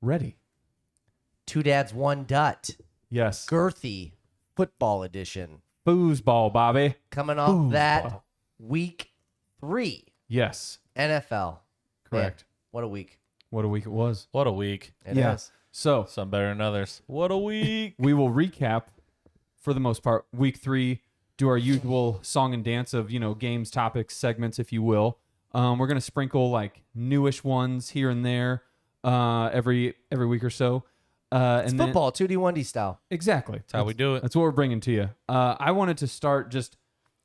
ready. Two Dads, One Dut. Yes. Girthy football edition. Foosball, Bobby. Coming off Foosball. that week 3 Yes. NFL. Correct. Man, what a week. What a week it was. What a week. It Yeah. is. So Some better than others. What a week. we will recap, for the most part, week 3, do our usual song and dance of, games, topics, segments, if you will. We're going to sprinkle like newish ones here and there every week or so. It's and football, 2D, 1D style. Exactly. That's how we do it. That's what we're bringing to you. I wanted to start just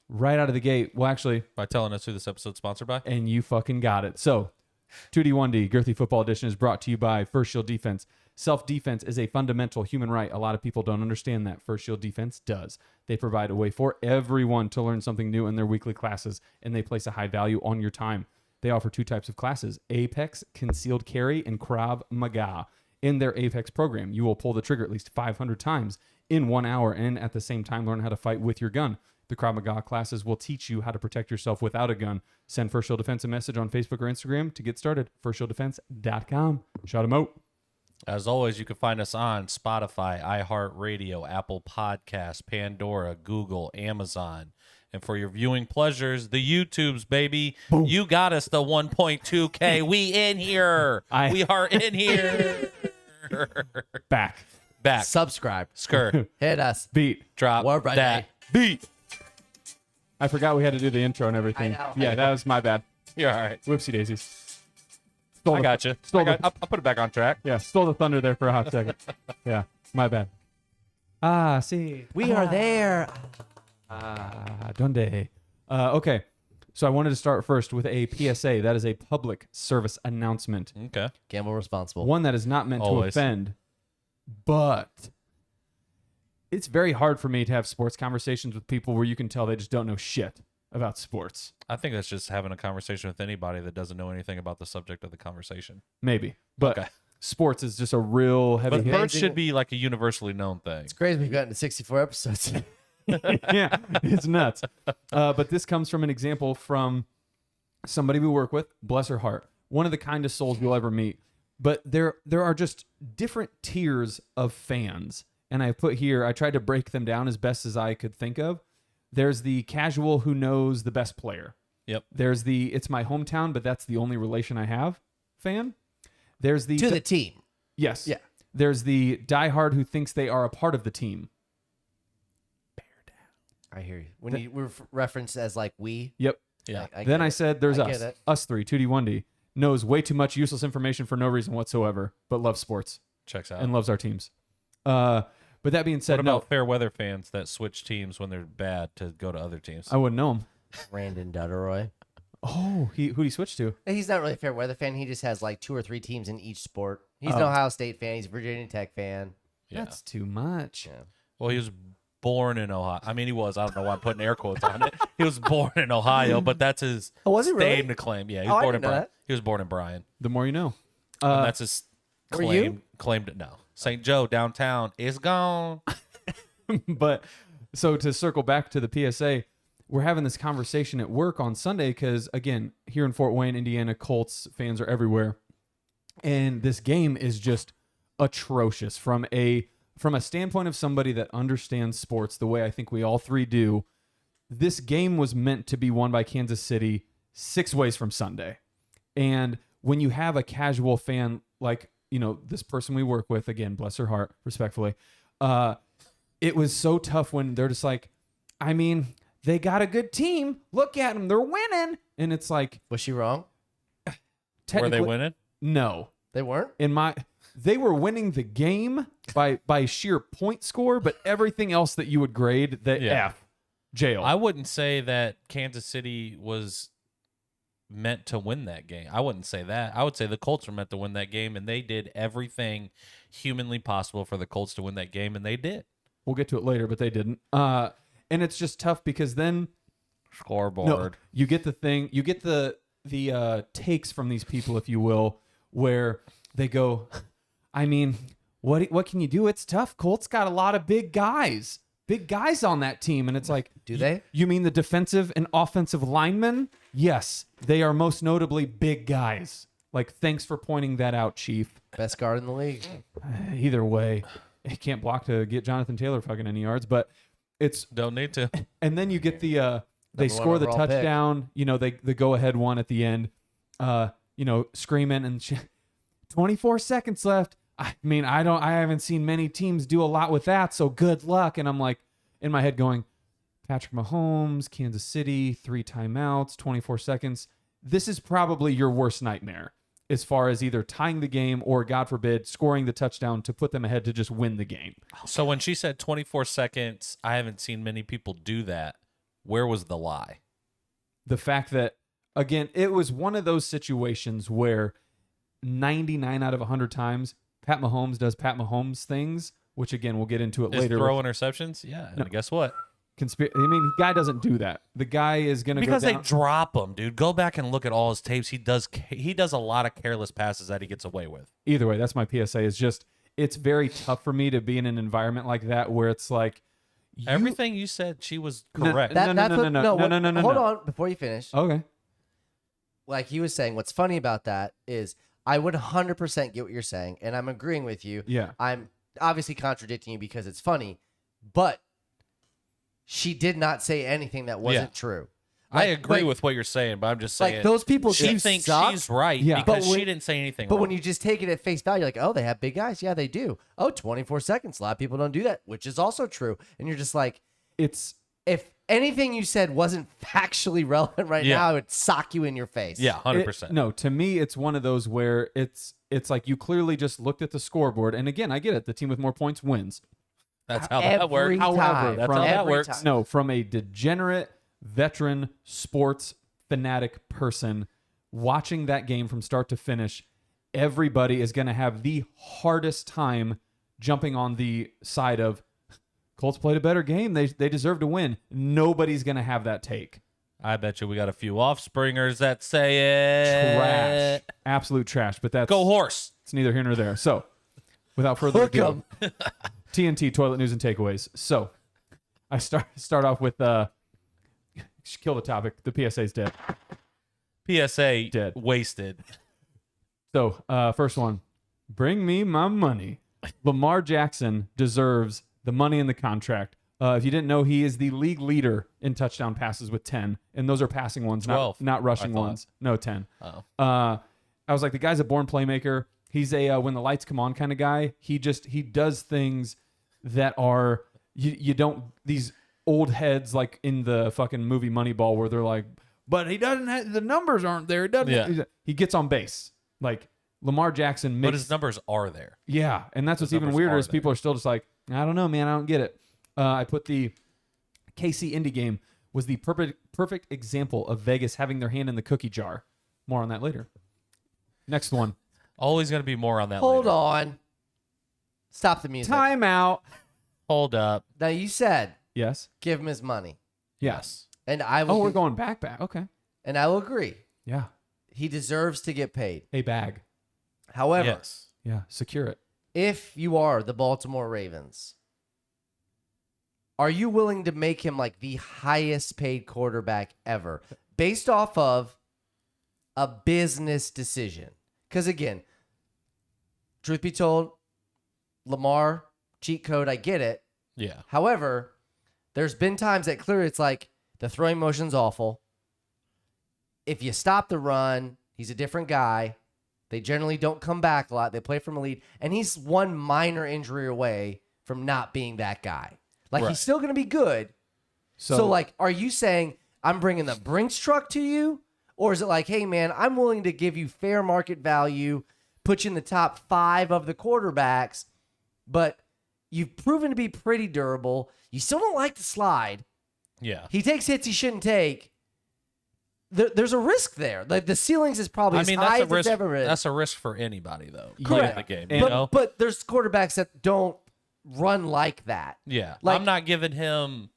right out of the gate. Well, actually, By telling us who this episode's sponsored by. and you fucking got it. So, 2D, 1D, Girthy Football Edition is brought to you by First Shield Defense. Self-defense is a fundamental human right. A lot of people don't understand that. First Shield Defense does. They provide a way for everyone to learn something new in their weekly classes, and they place a high value on your time. They offer 2 types of classes, Apex, Concealed Carry, and Krav Maga. In their Apex program, you will pull the trigger at least 500 times in 1 hour and at the same time learn how to fight with your gun. The Krav Maga classes will teach you how to protect yourself without a gun. Send First Shield Defense a message on Facebook or Instagram to get started. FirstShieldDefense.com. Shout them out. As always, you can find us on Spotify, iHeartRadio, Apple Podcasts, Pandora, Google, Amazon. And for your viewing pleasures, the YouTubes, baby. Boom. You got us the 1.2K. We in here. We are in here. Back. Back. Subscribe. Sker. Hit us. Beat. Drop We're ready. that beat. I forgot we had to do the intro and everything. I know. Yeah, that was my bad. You're all right. Whoopsie daisies. I got you. I'll put it back on track. Yeah, stole the thunder there for a hot second. Yeah, my bad. See. We are there. Donde? Okay, so I wanted to start first with a PSA. That is a public service announcement. Okay. Gamble responsible. One that is not meant Always. to offend, but it's very hard for me to have sports conversations with people where you can tell they just don't know shit about sports. I think that's just having a conversation with anybody that doesn't know anything about the subject of the conversation. Maybe, but Okay. sports is just a real heavy But hit. birds should be like a universally known thing. It's crazy we've gotten to 64 episodes. Yeah, it's nuts. But this comes from an example from somebody we work with, bless her heart, one of the kindest souls you'll ever meet. But there are just different tiers of fans. And I put here, I tried to break them down as best as I could think of. There's the casual who knows the best player. Yep. There's the, it's my hometown, but that's the only relation I have fan. There's the... to the team. Yes. Yeah. There's the diehard who thinks they are a part of the team. I hear you. When you were referenced as like we. Yep. Yeah. Then I said, there's I get us. it. Us three, 2D, 1D. Knows way too much useless information for no reason whatsoever, but loves sports Checks out. and loves our teams. But that being said, What no, about fair weather fans that switch teams when they're bad to go to other teams? I wouldn't know him. Brandon Dutteroy. Oh, who'd he switch to? He's not really a fair weather fan. He just has like 2 or 3 teams in each sport. He's an Oh. Ohio State fan. He's a Virginia Tech fan. Yeah. That's too much. Yeah. Well, he was born in Ohio. I mean, he was. I don't know why I'm putting air quotes on it. He was born in Ohio, but that's his Oh, was he really? claim to claim. Yeah, he Oh, was I born in didn't know Bryan. that. He was born in Bryan. The more you know. And that's his Were you? claim to no. St. Joe downtown is gone. But so to circle back to the PSA, we're having this conversation at work on Sunday because, again, here in Fort Wayne, Indiana, Colts fans are everywhere. And this game is just atrocious from a standpoint of somebody that understands sports the way I think we all three do. This game was meant to be won by Kansas City 6 ways from Sunday. And when you have a casual fan like, this person we work with, again, bless her heart, respectfully, it was so tough when they're just like, I mean, they got a good team. Look at them. They're winning. And it's like, Was she wrong? Were technically, they winning? No. They weren't? They were winning the game by sheer point score, but everything else that you would grade, the Yeah. F, jail. I wouldn't say that Kansas City was meant to win that game. I wouldn't say that. I would say the Colts were meant to win that game, and they did everything humanly possible for the Colts to win that game, and they did. We'll get to it later, but they didn't. And it's just tough because then Scoreboard. you get the takes from these people, if you will, where they go, I mean, what can you do? It's tough. Colts got a lot of big guys on that team. And it's like, Do they? You mean the defensive and offensive linemen? Yes, they are most notably big guys. Like, thanks for pointing that out, Chief. Best guard in the league. Either way, he can't block to get Jonathan Taylor fucking any yards, but it's Don't need to. and then you get the they Number one score the overall pick. touchdown, the go ahead one at the end. Screaming and 24 seconds left. I mean, I haven't seen many teams do a lot with that, so good luck. And I'm like in my head going, Patrick Mahomes, Kansas City, 3 timeouts, 24 seconds. This is probably your worst nightmare as far as either tying the game or, God forbid, scoring the touchdown to put them ahead to just win the game. So when she said 24 seconds, I haven't seen many people do that. Where was the lie? The fact that, again, it was one of those situations where 99 out of 100 times, Pat Mahomes does Pat Mahomes things, which, again, we'll get into it Is later. throw interceptions? Yeah. And guess what? The guy doesn't do that. The guy is going to go Because they down. drop him, dude. Go back and look at all his tapes. He does a lot of careless passes that he gets away with. Either way, that's my PSA. Is just it's very tough for me to be in an environment like that where it's like Everything you said, she was correct. No. Hold on before you finish. Okay. Like he was saying, what's funny about that is I would 100% get what you're saying, and I'm agreeing with you. Yeah. I'm obviously contradicting you because it's funny, but she did not say anything that wasn't true. I agree with what you're saying, but I'm just saying. Like those people she do thinks suck, she's right Yeah. because But when- she didn't say anything But wrong. when you just take it at face value, like, oh, they have big eyes. Yeah, they do. Oh, 24 seconds. A lot of people don't do that, which is also true. And you're just like, It's if anything you said wasn't factually relevant right Yeah. now, it would sock you in your face. Yeah, 100%. No, to me, it's one of those where it's like you clearly just looked at the scoreboard, and again, I get it. The team with more points wins. That's how Every that works. time. However, That's from, how that Every works. time. No, from a degenerate veteran sports fanatic person watching that game from start to finish, everybody is going to have the hardest time jumping on the side of Colts played a better game. They deserve to win. Nobody's going to have that take. I bet you we got a few offspringers that say it. Trash. Absolute trash. But that's Go horse. It's neither here nor there. So, without further Hook ado, 'em. TNT toilet news and takeaways. So, I start off with kill the topic. The PSA's dead. PSA Dead. wasted. So, first one, bring me my money. Lamar Jackson deserves the money in the contract. If you didn't know, he is the league leader in touchdown passes with 10, and those are passing ones, 12, not rushing I thought. ones. No, 10. Oh. I was like, the guy's a born playmaker. He's a when the lights come on kind of guy. He does things that are you don't these old heads like in the fucking movie Moneyball where they're like, but he doesn't have, the numbers aren't there. He doesn't. Yeah. He gets on base. Like Lamar Jackson But makes his numbers are there. yeah, and that's what's Those even numbers weirder are is people are still just like, I don't know, man, I don't get it. I put the KC Indy game was the perfect example of Vegas having their hand in the cookie jar. More on that later. Next one. Always going to be more on that Hold later. on. Stop the music. Timeout. Hold up. Now, you said Yes. give him his money. Yes. And I will, Oh, we're going back. Okay. and I will agree. Yeah. He deserves to get paid. A bag. However, Yes. Yeah. Secure it. if you are the Baltimore Ravens, are you willing to make him like the highest paid quarterback ever based off of a business decision? Because again, truth be told, Lamar, cheat code, I get it. Yeah. However, there's been times that clearly it's like the throwing motion's awful. If you stop the run, he's a different guy. They generally don't come back a lot. They play from a lead. And he's one minor injury away from not being that guy. Like, Right. he's still going to be good. So, like, are you saying I'm bringing the Brinks truck to you? Or is it like, hey, man, I'm willing to give you fair market value, put you in the top 5 of the quarterbacks, but you've proven to be pretty durable. You still don't like to slide. Yeah. He takes hits he shouldn't take. There's a risk there. Like, the ceilings is probably I mean, as high that's a as risk. it's ever been. That's a risk for anybody, though. Correct. In the game, And- you know? But there's quarterbacks that don't run like that. Yeah. Like- I'm not giving him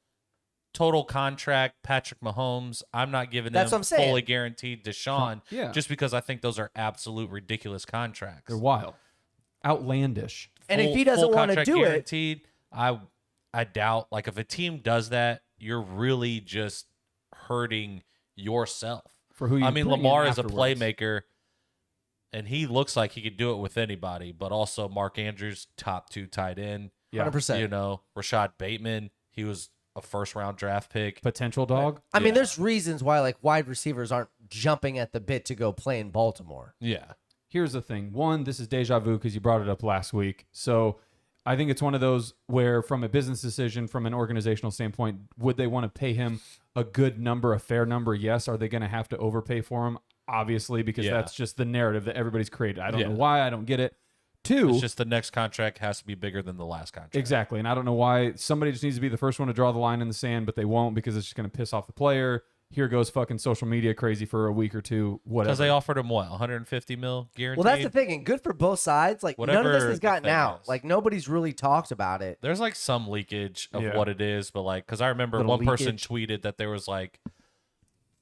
total contract Patrick Mahomes. I'm not giving That's him what I'm saying. fully guaranteed Deshaun. Yeah. Just because I think those are absolute ridiculous contracts. they're wild. Outlandish. And if Full- he doesn't full want to contract do it, guaranteed, I doubt. Like, if a team does that, you're really just hurting yourself. For who you I mean, bring in Lamar is a afterwards. playmaker. and he looks like he could do it with anybody, but also Mark Andrews, top 2 tight end. Yeah. 100%. You know, Rashad Bateman, he was a first-round draft pick. Potential dog. I mean, there's reasons why like wide receivers aren't jumping at the bit to go play in Baltimore. Yeah. Here's the thing. One, this is deja vu because you brought it up last week. So I think it's one of those where from a business decision, from an organizational standpoint, would they want to pay him a good number, a fair number? Yes. Are they going to have to overpay for him? Obviously, because that's just the narrative that everybody's created. I don't know why. I don't get it. Two, it's just the next contract has to be bigger than the last contract. Exactly. And I don't know why. Somebody just needs to be the first one to draw the line in the sand, but they won't because it's just going to piss off the player. Here goes fucking social media crazy for a week or two, whatever. Because they offered him what, 150 mil guaranteed? Well, that's the thing, and good for both sides. Like none of this Whatever has gotten the thing out. is. Like nobody's really talked about it. There's like some leakage of Yeah. what it is, but like, because I remember Little one person leakage. tweeted that there was like,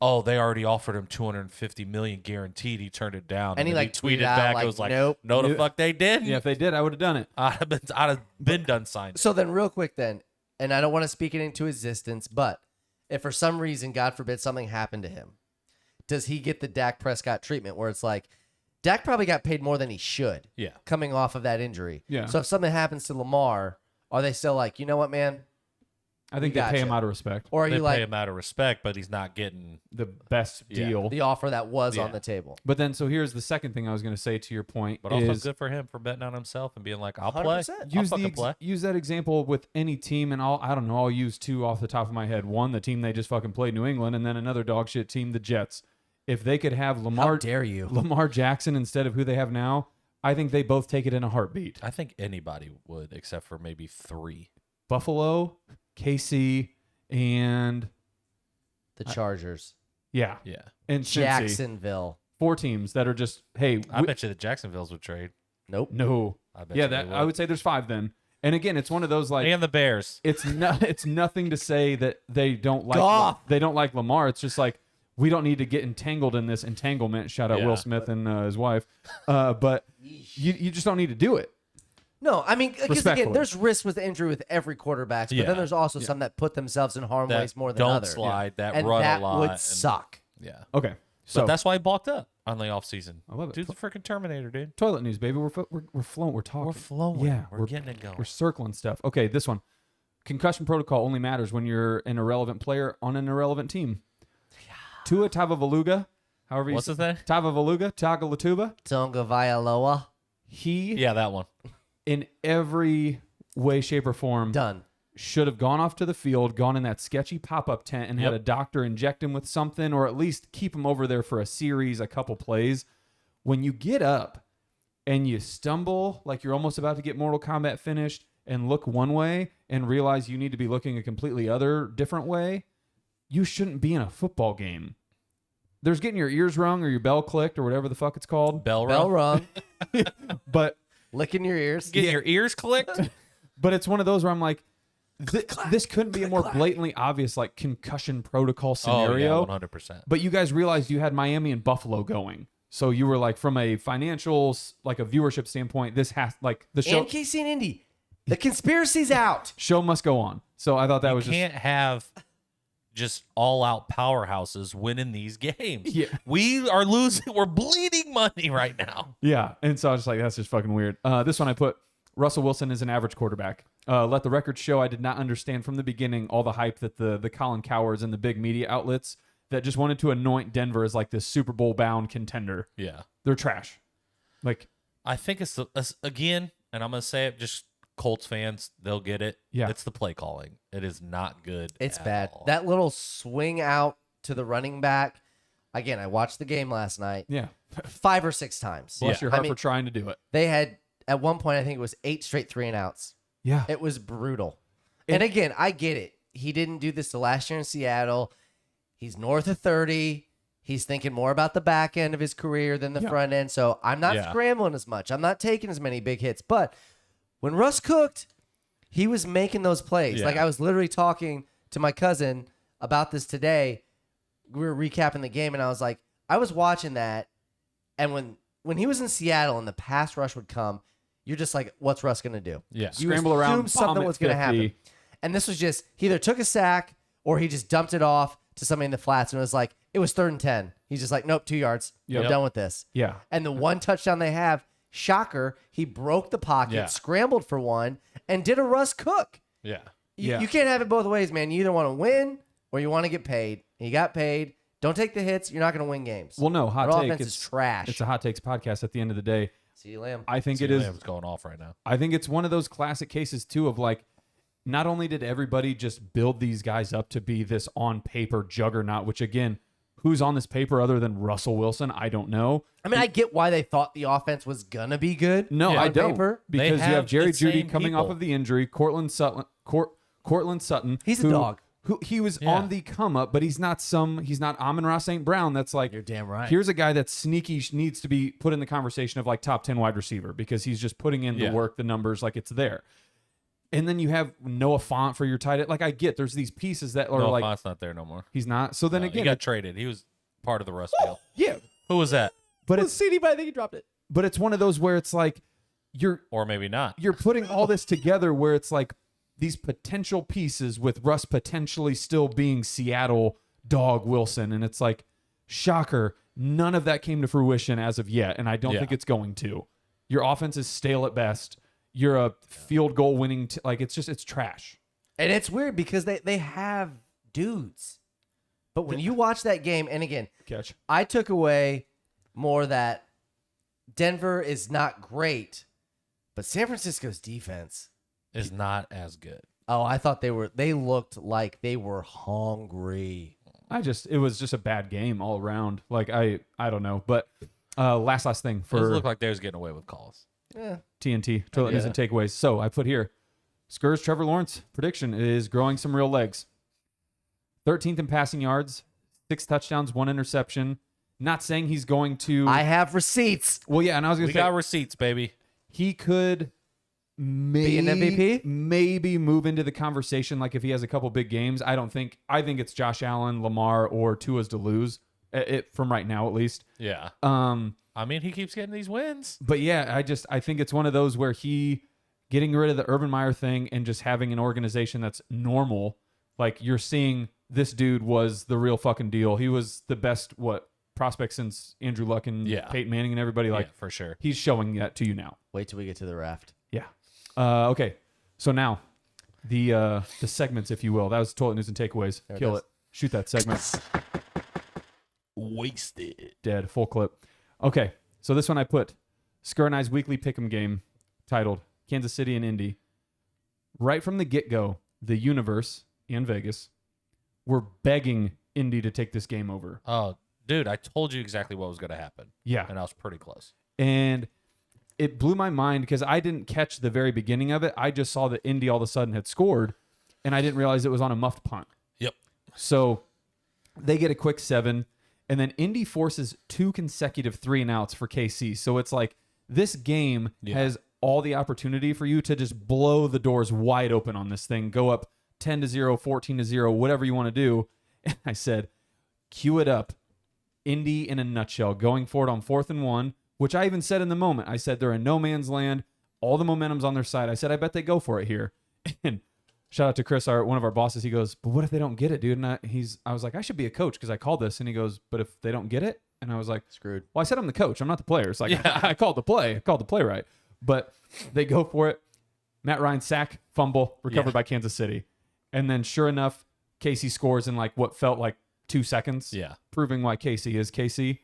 oh, they already offered him 250 million guaranteed. He turned it down, And he, then like, tweeted tweeted out, back. like, It was like, nope. no, the Yeah. fuck they didn't. Yeah, if they did, I would have done it. I'd have been done signed. So then, real quick, then, and I don't want to speak it into existence, but if for some reason, God forbid, something happened to him, does he get the Dak Prescott treatment where it's like, Dak probably got paid more than he should Yeah. coming off of that injury. Yeah. So if something happens to Lamar, are they still like, you know what, man? I think We they pay him gotcha. out of respect. Or are They you pay like him out of respect, but he's not getting. The best Yeah. deal. the offer that was on Yeah. the table? But then, so here's the second thing I was going to say to your point. But also is good for him for betting on himself and being like, I'll play. 100%. I'll use fucking play. use that example with any team, and I don't know. I'll use two off the top of my head. One, the team they just fucking played, New England, and then another dog shit team, the Jets. If they could have How Lamar dare you? Lamar Jackson instead of who they have now, I think they both take it in a heartbeat. I think anybody would, except for maybe 3. Buffalo, KC, and The Chargers, yeah, Yeah. and Cincy. Jacksonville. 4 teams that are just hey. I bet you the Jacksonville's would trade. Nope. No, I bet yeah, you that they I would say there's 5 then. And again, it's one of those like and the Bears. it's nothing to say that they don't like Goff. they don't like Lamar. It's just like we don't need to get entangled in this entanglement. Shout out Yeah. Will Smith and his wife. But you just don't need to do it. No, I mean, because Respectfully. again, there's risk with injury with every quarterback, but Yeah. then there's also some that put themselves in harm's That ways more than don't others. slide, that and run that a lot. would and- suck. Yeah. Okay, so But that's why he bulked up on the offseason. I love it. Dude's a freaking Terminator, dude. toilet news, baby. We're flowing. We're talking. We're flowing. Yeah, We're getting it going. We're circling stuff. Okay, this one. Concussion protocol only matters when you're an irrelevant player on an irrelevant team. Tua Tagovailoa, however you What's say his name? Tagovailoa. Tonga Vailoa, He Yeah, that one. in every way, shape, or form done. should have gone off to the field, gone in that sketchy pop-up tent, and had Yep. a doctor inject him with something, or at least keep him over there for a series, a couple plays. When you get up and you stumble like you're almost about to get Mortal Kombat finished and look one way and realize you need to be looking a completely different way, you shouldn't be in a football game. There's getting your ears rung or your bell clicked or whatever the fuck it's called. Bell Bell rung. rung, But licking your ears. Getting your ears clicked. But it's one of those where I'm like, this couldn't be a more blatantly obvious like concussion protocol scenario. Oh, yeah, 100%. But you guys realized you had Miami and Buffalo going, so you were like, from a financial, like a viewership standpoint, this has like the show And KC and Indy. The conspiracy's out. show must go on. So I thought that You was just can't have just all-out powerhouses winning these games. Yeah. We are losing. We're bleeding money right now. yeah. And so I was just like, that's just fucking weird. This one I put Russell Wilson is an average quarterback. Let the record show I did not understand from the beginning all the hype that the Colin Cowards and the big media outlets that just wanted to anoint Denver as like this Super Bowl bound contender. Yeah. They're trash. Like, I think it's again, and I'm gonna say it. Just Colts fans, they'll get it. Yeah. It's the play calling. It is not good. It's at bad. all. That little swing out to the running back. Again, I watched the game last night yeah. 5 or 6 times. Bless your I heart mean, for trying to do it. they had at one point I think it was 8 straight 3-and-outs. Yeah. It was brutal. And again, I get it. He didn't do this the last year in Seattle. He's north of 30. He's thinking more about the back end of his career than the front end. So I'm not Yeah. scrambling as much. I'm not taking as many big hits. But when Russ cooked, he was making those plays. Yeah. Like I was literally talking to my cousin about this today. We were recapping the game, and I was like, I was watching that, and when he was in Seattle and the pass rush would come, you're just like, what's Russ going to do? Yeah. You Scramble around, assume bomb something at was going to 50. happen. And this was just, he either took a sack or he just dumped it off to somebody in the flats, and it was like, it was 3rd and 10. He's just like, nope, 2 yards. Yep. I'm done with this. Yeah. And the one touchdown they have, shocker, he broke the pocket, Yeah. scrambled for one, and did a Russ Cook. Yeah. Yeah. You can't have it both ways, man. You either want to win or you want to get paid. He got paid. Don't take the hits. You're not going to win games. Well, no, hot Our take. offense is trash. It's a hot takes podcast at the end of the day. CeeDee Lamb. I think it CeeDee is. Lamb's going off right now. I think it's one of those classic cases too of like, not only did everybody just build these guys up to be this on paper juggernaut, which again, who's on this paper other than Russell Wilson? I don't know. I mean, I get why they thought the offense was going to be good. No, Yeah. I on don't. paper. Because you have have Jerry the Jeudy same coming people. off of the injury, Cortland Sutton. He's a dog. Who he was Yeah. on the come up, but he's not Amon-Ra St. Brown. That's like, You're damn right. here's a guy that's sneaky, needs to be put in the conversation of like top 10 wide receiver because he's just putting in the Yeah. work, the numbers, like it's there. And then you have Noah Fant for your tight end. Like I get there's these pieces that are No, like Font's not there no more. he's not. So then No, again, he got traded. He was part of the Russ deal. yeah, Who was that? but it's CeeDee, but I think he dropped it. but it's one of those where it's like you're Or maybe not. putting all this together where it's like these potential pieces with Russ potentially still being Seattle dog Wilson, and it's like shocker, none of that came to fruition as of yet, and I don't Yeah. think it's going to. Your offense is stale at best. You're a field goal winning like it's trash. And it's weird because they have dudes. But when you watch that game, and again, Catch. I took away more that Denver is not great, but San Francisco's defense. Is not as good. Oh, I thought they looked like they were hungry. It was just a bad game all around. Like I don't know, but last thing It for looked like they was getting away with calls. Yeah. TNT toilet news Yeah. and takeaways. So I put here, Sker's Trevor Lawrence prediction is growing some real legs. 13th in passing yards, 6 touchdowns, 1 interception. Not saying he's going to. I have receipts. Well, yeah, and I was going We to say got receipts, baby. he could Be an MVP? maybe move into the conversation. Like if he has a couple big games, I think it's Josh Allen, Lamar, or Tua's to lose. It from right now at least. Yeah. Um, I mean, he keeps getting these wins. but yeah, I think it's one of those where he getting rid of the Urban Meyer thing and just having an organization that's normal. Like you're seeing this dude was the real fucking deal. He was the best prospect since Andrew Luck and Yeah. Peyton Manning and everybody. Like Yeah, for sure. he's showing that to you now. Wait till we get to the raft. Yeah. Okay. So now the segments, if you will. That was toilet news and takeaways. There it Kill is. it. Shoot that segment. Wasted. Dead. Full clip. Okay. So this one I put Sker and I's weekly pick'em game titled Kansas City and Indy. Right from the get-go, the universe and Vegas were begging Indy to take this game over. Oh, dude, I told you exactly what was going to happen. Yeah. And I was pretty close. And it blew my mind because I didn't catch the very beginning of it. I just saw that Indy all of a sudden had scored, and I didn't realize it was on a muffed punt. Yep. So they get a quick 7, and then Indy forces 2 consecutive 3-and-outs for KC. So it's like this game has all the opportunity for you to just blow the doors wide open on this thing, go up 10-0, 14-0, whatever you want to do. And I said, cue it up. Indy in a nutshell, going for it on 4th and 1, which I even said in the moment. I said they're in no man's land. All the momentum's on their side. I said, I bet they go for it here. And shout out to Chris, one of our bosses. He goes, but what if they don't get it, dude? And I was like, I should be a coach because I called this. And he goes, but if they don't get it? And I was like, Screwed. well, I said I'm the coach. I'm not the player. It's like, I called the play. I called the play right. But they go for it. Matt Ryan sack, fumble, recovered by Kansas City. And then sure enough, KC scores in like what felt like 2 seconds. Yeah. Proving why KC is KC.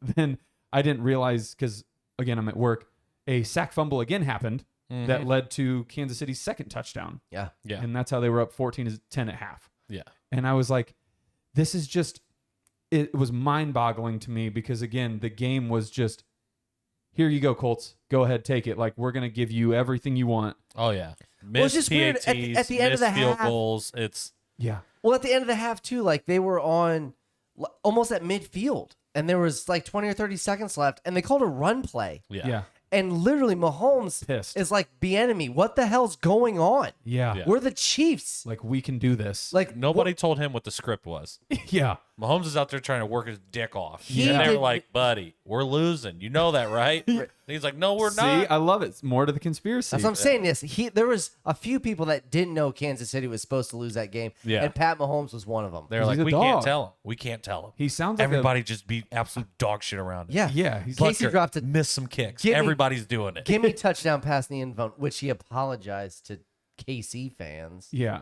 Then I didn't realize, because again, I'm at work, a sack fumble again happened that led to Kansas City's second touchdown. Yeah. Yeah. And that's how they were up 14-10 at half. Yeah. And I was like, this is just, it was mind-boggling to me because, again, the game was just, here you go, Colts. Go ahead, take it. Like, we're going to give you everything you want. Oh, yeah. Well, it's Missed just weird. PATs, At the end of missed the field half- goals. It's Yeah. Well, at the end of the half, too, like they were on almost at midfield, and there was like 20 or 30 seconds left, and they called a run play. Yeah. And literally, Mahomes Pissed. is like, "Bieniemy, what the hell's going on? Yeah. Yeah. We're the Chiefs. Like, we can do this. Like nobody told him what the script was. yeah. Mahomes is out there trying to work his dick off. He and they were did- like, buddy, we're losing. You know that, right? he's like, no, we're See, not. I love it. It's more to the conspiracy. That's what I'm saying. Yes, there was a few people that didn't know Kansas City was supposed to lose that game. Yeah. And Pat Mahomes was one of them. They're He's like, a we dog. can't tell him. We can't tell him. He sounds like Everybody just be absolute dog shit around him. Yeah. Yeah, he's Casey Butker dropped a missed some kicks. Give me- Everybody's doing it. gimme touchdown pass in the end zone, which he apologized to KC fans. Yeah,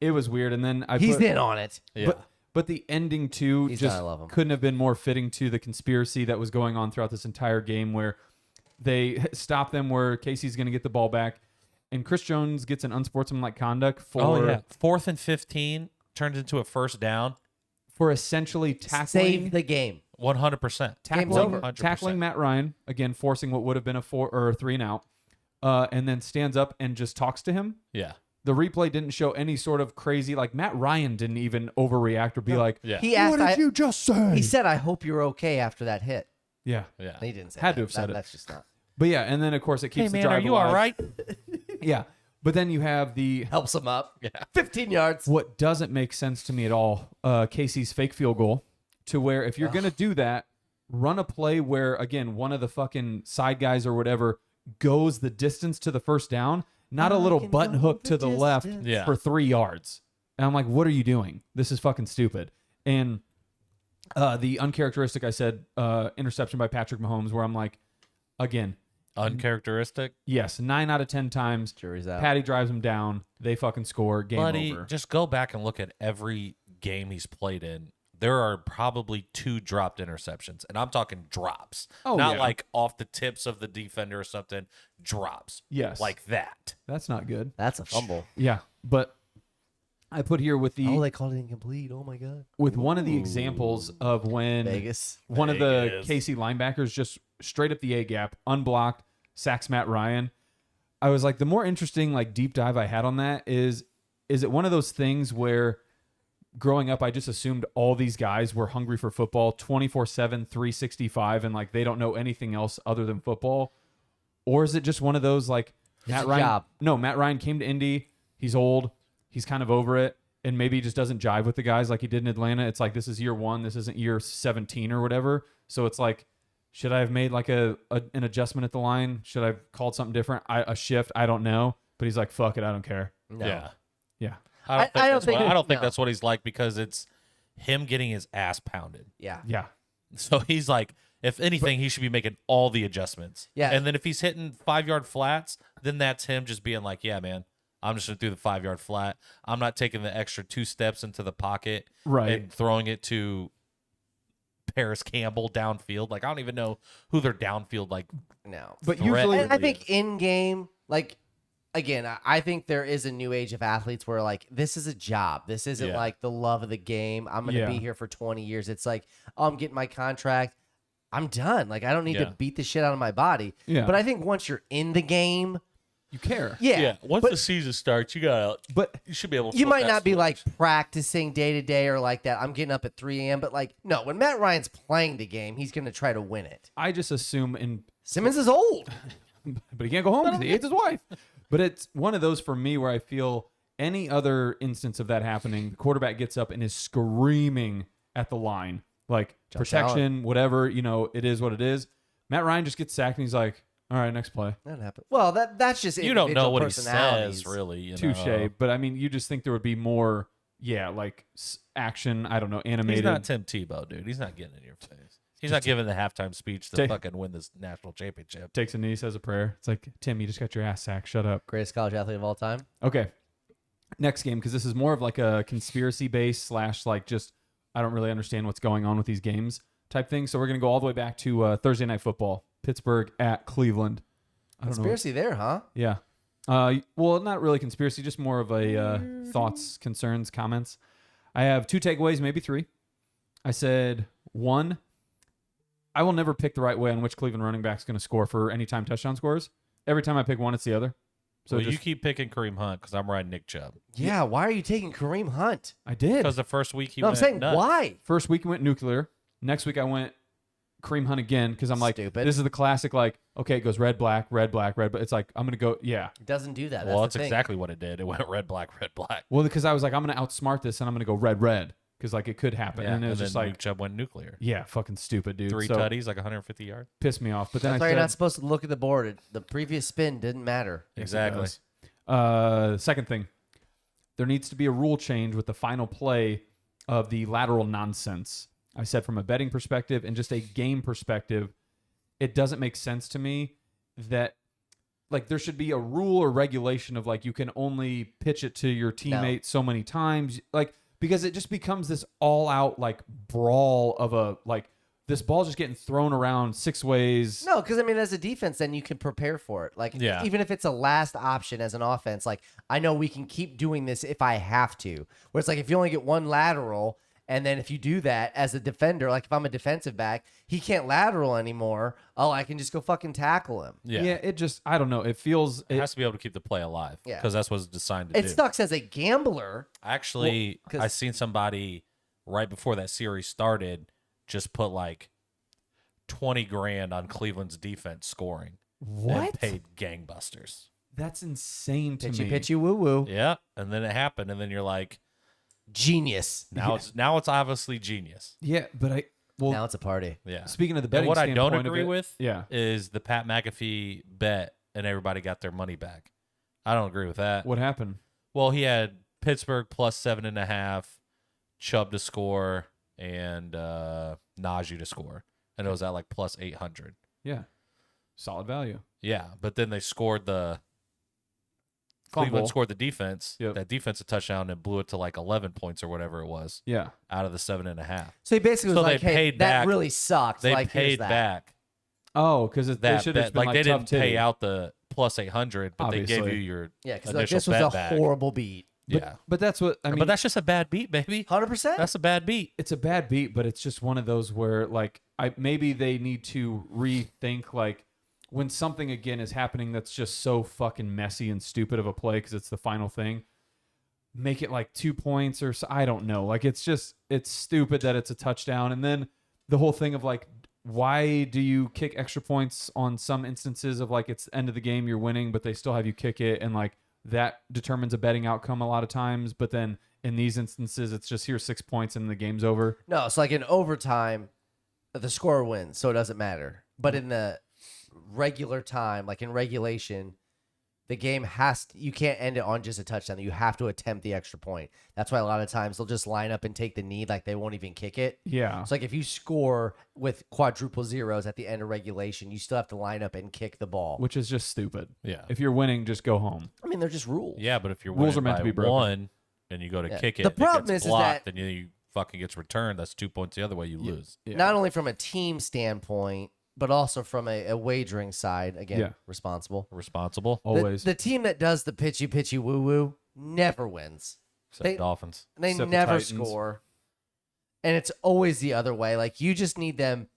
it was weird. And then He's in on it. Yeah. But the ending too He's just not, I love him. couldn't have been more fitting to the conspiracy that was going on throughout this entire game, where they stop them, where Casey's going to get the ball back, and Chris Jones gets an unsportsmanlike conduct for 4th and 15 turned into a first down. for essentially tackling Save the game. 100%. Game's over. tackling Matt Ryan, again forcing what would have been a 4 or a 3 and out, and then stands up and just talks to him. Yeah. The replay didn't show any sort of crazy, like Matt Ryan didn't even overreact or be like, Yeah. He asked, "What did you just say?" he said, I hope you're okay after that hit. Yeah, Yeah. He didn't say Had that. to have said it. That's just not. but yeah, and then of course it keeps Hey, the man, drive are you alive. all right? Yeah, but then you have the Helps him up. Yeah. 15 yards. what doesn't make sense to me at all, Casey's fake field goal, to where if you're gonna do that, run a play where again one of the fucking side guys or whatever goes the distance to the first down, not a little can button go hook the to the left distance. Yeah. for 3 yards. And I'm like, what are you doing? This is fucking stupid. And the uncharacteristic, I said, interception by Patrick Mahomes, where I'm like, again, Uncharacteristic. yes, 9 out of 10 times, Jury's out. Patty drives him down, they fucking score, game Buddy, over. just go back and look at every game he's played in. There are probably 2 dropped interceptions, and I'm talking drops. Oh, not yeah. like off the tips of the defender or something. Drops. Yes. Like that. That's not good. That's a fumble. Yeah, but I put here with the Oh, they called it incomplete. Oh, my God. with one of the examples of when Vegas. one of the Vegas. KC linebackers just straight up the A gap, unblocked, sacks Matt Ryan. I was like, the more interesting like deep dive I had on that is it one of those things where growing up I just assumed all these guys were hungry for football 24/7, 365, and like they don't know anything else other than football? Or is it just one of those like Matt a Ryan? job. No, Matt Ryan came to Indy. He's old. He's kind of over it. And maybe he just doesn't jive with the guys like he did in Atlanta. It's like, this is year 1. This isn't year 17 or whatever. So it's like, should I have made like an adjustment at the line? Should I have called something different? A shift? I don't know. But he's like, fuck it. I don't care. No. Yeah. Yeah. I don't think- I don't think no. that's what he's like, because it's him getting his ass pounded. Yeah. Yeah. So he's like, if anything, he should be making all the adjustments. Yeah. And then if he's hitting 5-yard flats, then that's him just being like, yeah, man, I'm just going to do the 5-yard flat. I'm not taking the extra 2 steps into the pocket Right. and throwing it to Paris Campbell downfield. Like, I don't even know who their downfield, like, No. But threat usually, And I really think is. in game, like, again, I think there is a new age of athletes where, like, this is a job. This isn't Yeah. like the love of the game. I'm going to Yeah. be here for 20 years. It's like, oh, I'm getting my contract. I'm done. Like, I don't need Yeah. to beat the shit out of my body. Yeah. But I think once you're in the game, you care. yeah. Once but the season starts, But you should be able to. you flip might that not be switch. like practicing day to day or like that. I'm getting up at 3 a.m. But like, no, when Matt Ryan's playing the game, he's going to try to win it. I just assume Simmons is old. but he can't go home because he hates his wife. But it's one of those for me where I feel any other instance of that happening, the quarterback gets up and is screaming at the line, like Josh protection, whatever, it is what it is. Matt Ryan just gets sacked and he's like, all right, next play. That happened. Well, that's just You don't know individual what he personalities. says, really. You Touche. know? But I mean, you just think there would be more, like action, I don't know, animated. He's not Tim Tebow, dude. He's not getting in your face. He's not giving the halftime speech to Take- fucking win this national championship. Takes a knee, says a prayer. It's like, Tim, you just got your ass sacked. Shut up. Greatest college athlete of all time. Okay. Next game, because this is more of like a conspiracy base / like just I don't really understand what's going on with these games type thing. So we're gonna go all the way back to Thursday Night Football, Pittsburgh at Cleveland. I don't know. Conspiracy there, huh? Yeah. Well, not really conspiracy, just more of a thoughts, concerns, comments. I have 2 takeaways, maybe 3. I said 1. I will never pick the right way on which Cleveland running back is going to score for any time touchdown scores. Every time I pick one, it's the other. So So you just, keep picking Kareem Hunt because I'm riding Nick Chubb. Yeah. Why are you taking Kareem Hunt? I did. Because the first week he No, I'm went saying nuts. why? First week I went nuclear. Next week I went Kareem Hunt again because I'm like, Stupid. this is the classic, like, okay, it goes red, black, red, black, red. But it's like, I'm going to go, yeah. It doesn't do that. Well, that's that's the thing. exactly what it did. It went red, black, red, black. Well, because I was like, I'm going to outsmart this and I'm going to go red, red. because like it could happen. Yeah, And it was then just like, Nick Chubb went nuclear. yeah, fucking stupid, dude. 3 So, tutties, like 150 yards. pissed me off. But then That's I why said, you're not supposed to look at the board. The previous spin didn't matter. Yes, it Exactly. does. Second thing, there needs to be a rule change with the final play of the lateral nonsense. I said from a betting perspective and just a game perspective, it doesn't make sense to me that like there should be a rule or regulation of like you can only pitch it to your teammate so many times, like because it just becomes this all out like brawl of a like this ball just getting thrown around 6 ways. No, because I mean, as a defense, then you can prepare for it. Like, Yeah. even if it's a last option as an offense, like I know we can keep doing this if I have to. Where it's like if you only get one lateral, and then if you do that as a defender, like if I'm a defensive back, he can't lateral anymore. Oh, I can just go fucking tackle him. Yeah. It just I don't know. It feels It has to be able to keep the play alive. Yeah. Because that's what it's designed to It do. sucks as a gambler. Actually, Well, 'cause- I seen somebody right before that series started just put like 20 grand on Cleveland's defense scoring. what? And paid gangbusters. That's insane to Pitchy, me. pitchy, woo woo. Yeah. And then it happened. And then you're like, Genius. now it's obviously genius. Yeah, but Now it's a party. Yeah. speaking of the And betting, what I don't standpoint of agree it- with yeah, is the Pat McAfee bet and everybody got their money back. I don't agree with that. what happened? Well, he had Pittsburgh plus 7.5, Chubb to score, and Najee to score. And it was at like plus 800. Yeah, solid value. Yeah, but then they scored Fumble. Cleveland scored the defense. Yep. That defensive touchdown and blew it to like 11 points or whatever it was Yeah, out of the 7.5. So he basically was So like, they hey, paid that back- really sucks. They like, here's paid that. back oh, because they that should have bet. been Like they tough didn't pay titty. out the plus 800, but they gave Obviously. you your Yeah, because initial this was bet a back. horrible beat. But, Yeah. but that's what I mean. But that's just a bad beat, baby. 100%. That's a bad beat. it's a bad beat, but it's just one of those where like maybe they need to rethink like when something again is happening that's just so fucking messy and stupid of a play because it's the final thing. Make it like 2 points or so, I don't know. Like it's stupid that it's a touchdown, and then the whole thing of like why do you kick extra points on some instances of like it's the end of the game, you're winning, but they still have you kick it, and like that determines a betting outcome a lot of times. But then in these instances, it's just here's 6 points and the game's over. No, it's like in overtime, the scorer wins, so it doesn't matter. But in the regular time, like in regulation, the game you can't end it on just a touchdown. You have to attempt the extra point. That's why a lot of times they'll just line up and take the knee, like they won't even kick it. Yeah. It's like if you score with quadruple zeros at the end of regulation, you still have to line up and kick the ball. Which is just stupid. Yeah. If you're winning, just go home. I mean, they're just rules. Yeah, but if you're Rules winning are meant by to be broken. 1 and you go to Yeah. kick it, The and it problem gets is blocked, that- and you fucking gets returned, that's 2 points the other way, you lose. Yeah. Not only from a team standpoint, but also from a wagering side. Again, Yeah. responsible. Responsible, Always. The team that does the pitchy woo woo never wins. except they- Dolphins. They Except the never Titans. score. And it's always the other way. Like you just need them.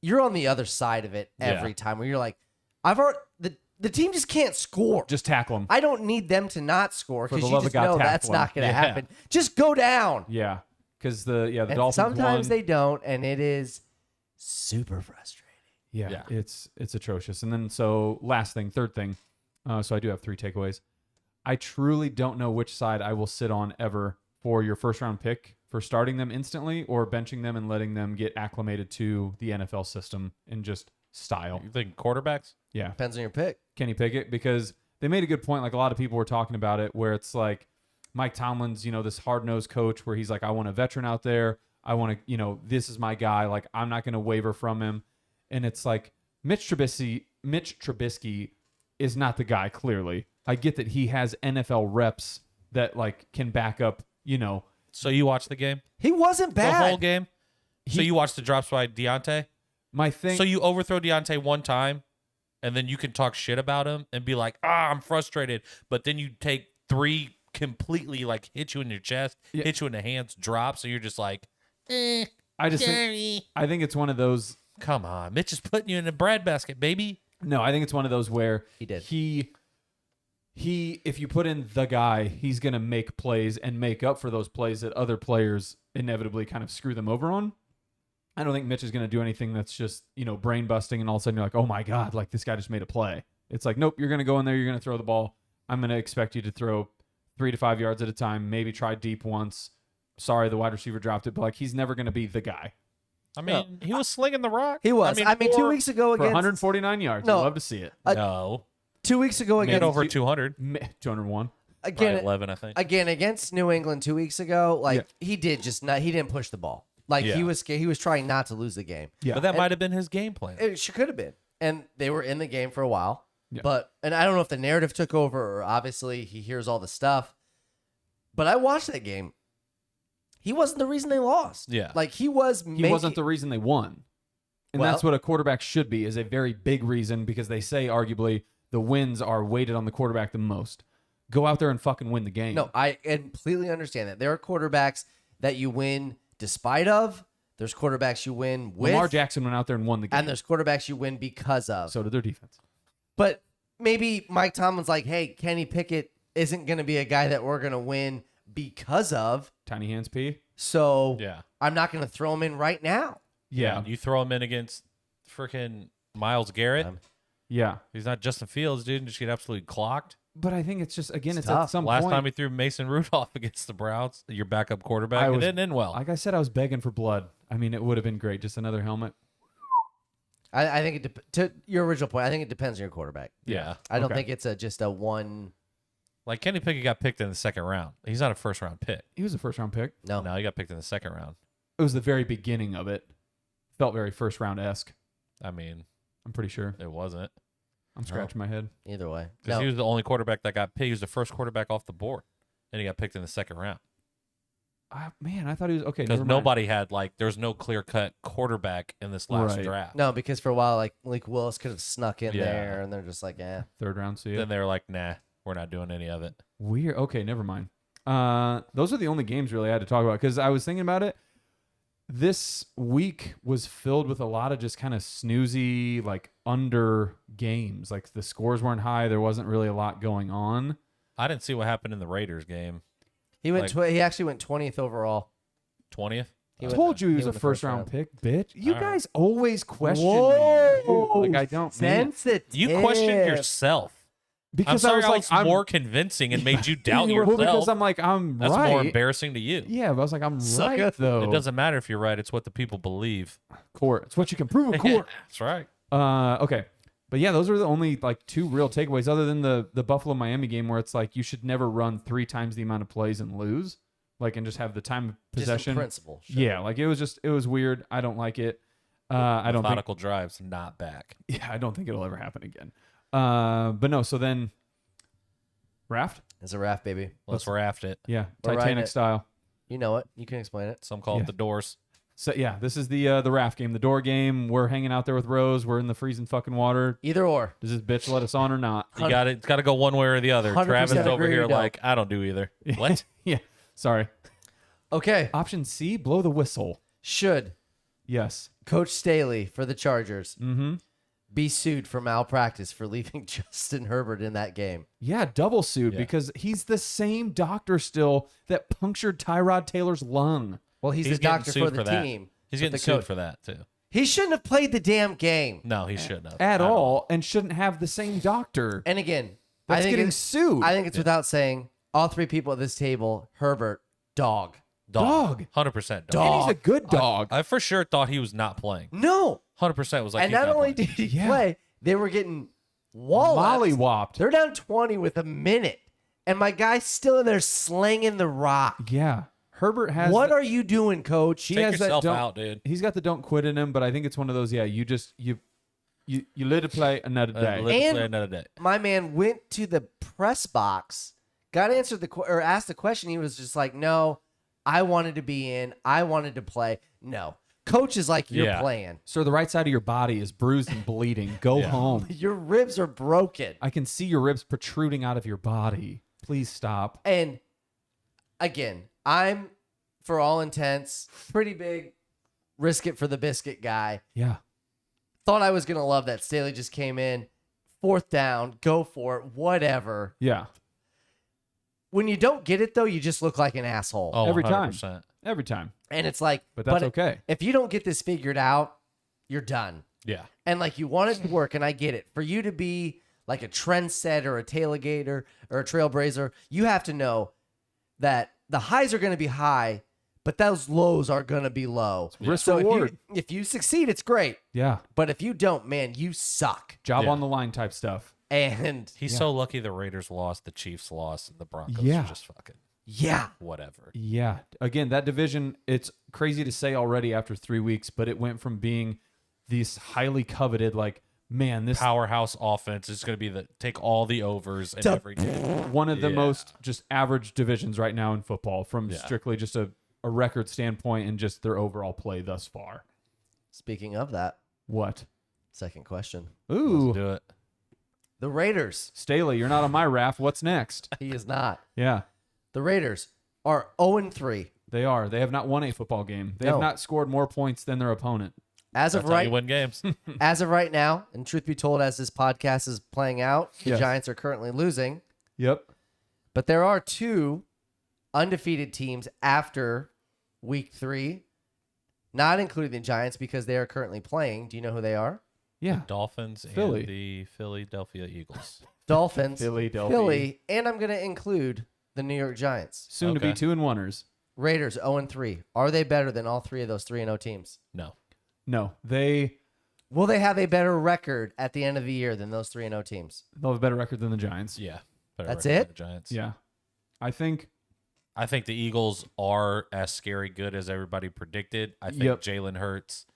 You're on the other side of it every Yeah. time where you're like, the team just can't score. Just tackle them. I don't need them to not score For because the you love of just God, know tackle that's 'em. not going to Yeah. happen. Just go down. Yeah. Because the And Dolphins sometimes won. they don't, and it is super frustrating. Yeah, Yeah. it's atrocious. And then so last thing, third thing. So I do have 3 takeaways. I truly don't know which side I will sit on ever for your first round pick for starting them instantly or benching them and letting them get acclimated to the NFL system and just style. You think quarterbacks? Yeah. Depends on your pick. Kenny Pickett, because they made a good point. Like a lot of people were talking about it, where it's like Mike Tomlin's, this hard-nosed coach where he's like, I want a veteran out there. I want to, this is my guy. Like, I'm not going to waver from him. And it's like Mitch Trubisky is not the guy, clearly. I get that he has NFL reps that like can back up, So you watched the game? He wasn't bad. The whole game? So you watched the drops by Deontay? my thing. So you overthrow Deontay one time, and then you can talk shit about him and be like, I'm frustrated. But then you take 3 completely, like, hit you in your chest, Yeah. hit you in the hands, drop. So you're just like, I think it's one of those. come on. Mitch is putting you in the breadbasket, baby. No, I think it's one of those where He did. He if you put in the guy, he's going to make plays and make up for those plays that other players inevitably kind of screw them over on. I don't think Mitch is going to do anything that's just, brain busting and all of a sudden you're like, oh my God, like this guy just made a play. It's like, nope, you're going to go in there, you're going to throw the ball. I'm going to expect you to throw 3 to 5 yards at a time, maybe try deep once, sorry, the wide receiver dropped it, but like he's never going to be the guy. I mean, he was slinging the rock. He was. I mean, 2 weeks ago For against 149 yards. No. I'd love to see it. No. 2 weeks ago Made against over 200. 201. again 11, I think. again against New England 2 weeks ago. Like he did just not. He didn't push the ball. Like he was scared. He was trying not to lose the game. Yeah. But that might have been his game plan. It could have been. And they were in the game for a while. Yeah. But and I don't know if the narrative took over or obviously he hears all the stuff. But I watched that game. He wasn't the reason they lost. Yeah. Like he was He wasn't the reason they won. And Well- that's what a quarterback should be, is a very big reason, because they say arguably the wins are weighted on the quarterback the most. Go out there and fucking win the game. No, I completely understand that. There are quarterbacks that you win despite of. There's quarterbacks you win with. Lamar Jackson went out there and won the game. And there's quarterbacks you win because of. So did their defense. But maybe Mike Tomlin's like, hey, Kenny Pickett isn't going to be a guy that we're going to win because of. Tiny Hands P. So Yeah. I'm not going to throw him in right now. Yeah. You throw him in against freaking Myles Garrett. Yeah. He's not Justin Fields, dude. Just get absolutely clocked. But I think it's just, again, it's tough. at some Last point. time he threw Mason Rudolph against the Browns, your backup quarterback, it didn't end well. Like I said, I was begging for blood. I mean, it would have been great. Just another helmet. I think to your original point, I think it depends on your quarterback. yeah. I don't Okay. think it's just a one. Like Kenny Pickett got picked in the second round. He's not a first round pick. He was a first round pick. No. No, he got picked in the second round. It was the very beginning of it. Felt very first round esque. I mean, I'm pretty sure. it wasn't. I'm scratching my head. Either way. Because No. he was the only quarterback that got picked. He was the first quarterback off the board. And he got picked in the second round. Man, I thought he was okay. Because Never mind. nobody had, like, there's no clear cut quarterback in this last Right. draft. No, because for a while, like Malik Willis could have snuck in Yeah. there, and they're just like, eh. Third round. See Then they were like, nah, we're not doing any of it. Weird. Okay, never mind. Those are the only games really I had to talk about, because I was thinking about it. This week was filled with a lot of just kind of snoozy, like under games. Like the scores weren't high. There wasn't really a lot going on. I didn't see what happened in the Raiders game. He went. He actually went 20th overall. 20th? He I went- told you he was a went the first round pick, bitch. You All right. guys always question Whoa. me. Like I don't mean it. Sensitive. You questioned yourself. Because I'm I sorry was I like, was I'm more convincing and made you doubt Well, yourself. because I'm like, I'm That's right. more embarrassing to you. Yeah, but I was like, I'm Sucker. right though. It doesn't matter if you're right. It's what the people believe. Court. It's what you can prove in court. That's right. Okay. But yeah, those are the only like two real takeaways, other than the Buffalo Miami game, where it's like you should never run 3 times the amount of plays and lose, like, and just have the time of possession. Just in principle. Sure. Yeah, like it was weird. I don't like it. I don't think. Methodical drives not back. Yeah, I don't think it'll ever happen again. But no. So then, Raft. It's a raft, baby. Let's raft it. Yeah, We're riding Titanic it. style. You know it. You can explain it. Some call Yeah. it the doors. So yeah, this is the Raft game, the door game. We're hanging out there with Rose. We're in the freezing fucking water. Either or. Does this bitch let us on or not? You got it. It's got to go one way or the other. 100% Travis is over agree here you don't. like, I don't do either. What? Yeah. Sorry. Okay. Option C, blow the whistle. Should Yes. Coach Staley for the Chargers Mm-hmm. be sued for malpractice for leaving Justin Herbert in that game? Yeah, double sued Yeah. because he's the same doctor still that punctured Tyrod Taylor's lung. Well, he's the getting doctor sued for the that. team. He's but getting the sued coach- for that, too. He shouldn't have played the damn game. No, he shouldn't have. At all, and shouldn't have the same doctor. And again, That's I think getting it's, sued. I think it's without saying all 3 people at this table, Herbert, dog. Dog. 100% Dog. And he's a good dog. I for sure thought he was not playing. No. 100% was like, And he's not only playing. did he Yeah. play, they were getting walloped. Mollywopped. They're down 20 with a minute. And my guy's still in there slanging the rock. Yeah. Herbert has What the- are you doing, coach? he Take has that yourself don't, out, dude. He's got the don't quit in him, but I think it's one of those, yeah, you live to play another day. Let's And- play another day. My man went to the press box, got answered or asked the question. He was just like, no, I wanted to be in. I wanted to play. No. Coach is like, you're Yeah. playing. Sir, the right side of your body is bruised and bleeding. Go Yeah. home. Your ribs are broken. I can see your ribs protruding out of your body. Please stop. And again, I'm, for all intents, pretty big risk it for the biscuit guy. Yeah. Thought I was going to love that. Staley just came in. 4th down. Go for it. Whatever. Yeah. When you don't get it, though, you just look like an asshole. Oh, Every time. 100%. Every time. And it's like, But that's okay. If you don't get this figured out, you're done. Yeah. And like you want it to work, and I get it. For you to be like a trendsetter, a tailgater, or a trailblazer, you have to know that the highs are going to be high, but those lows are going to be low. Risk so reward. if you succeed, it's great. Yeah. But if you don't, man, you suck. Job Yeah. on the line type stuff. And He's so lucky the Raiders lost, the Chiefs lost, and the Broncos Yeah. are just fucking yeah, whatever. Yeah. Again, that division, it's crazy to say already after 3 weeks, but it went from being these highly coveted, like, man, this Powerhouse offense is going to be take all the overs in every game. one of the Yeah. most just average divisions right now in football from Yeah. strictly just a record standpoint and just their overall play thus far. speaking of that, What? second question. Ooh. Let's do it. The Raiders. Staley, you're not on my raft. What's next? He is not. Yeah. The Raiders are 0-3. They are. They have not won a football game. They No. have not scored more points than their opponent. As of That's how you right win games. as of right now, and truth be told, as this podcast is playing out, the Yes. Giants are currently losing. Yep. But there are 2 undefeated teams after week 3, not including the Giants because they are currently playing. Do you know who they are? Yeah. Dolphins Philly. and the Philadelphia Eagles. Dolphins, Philadelphia. Philly, and I'm going to include the New York Giants. Soon to be Okay. 2-1ers. Raiders 0-3. Are they better than all 3 of those 3-0 teams? No. No. They'll Will they have a better record at the end of the year than those 3-0 teams? have a better record than the Giants. Yeah. Better That's record than it? The Giants. Yeah. I think I think the Eagles are as scary good as everybody predicted. I think Yep. Jalen Hurts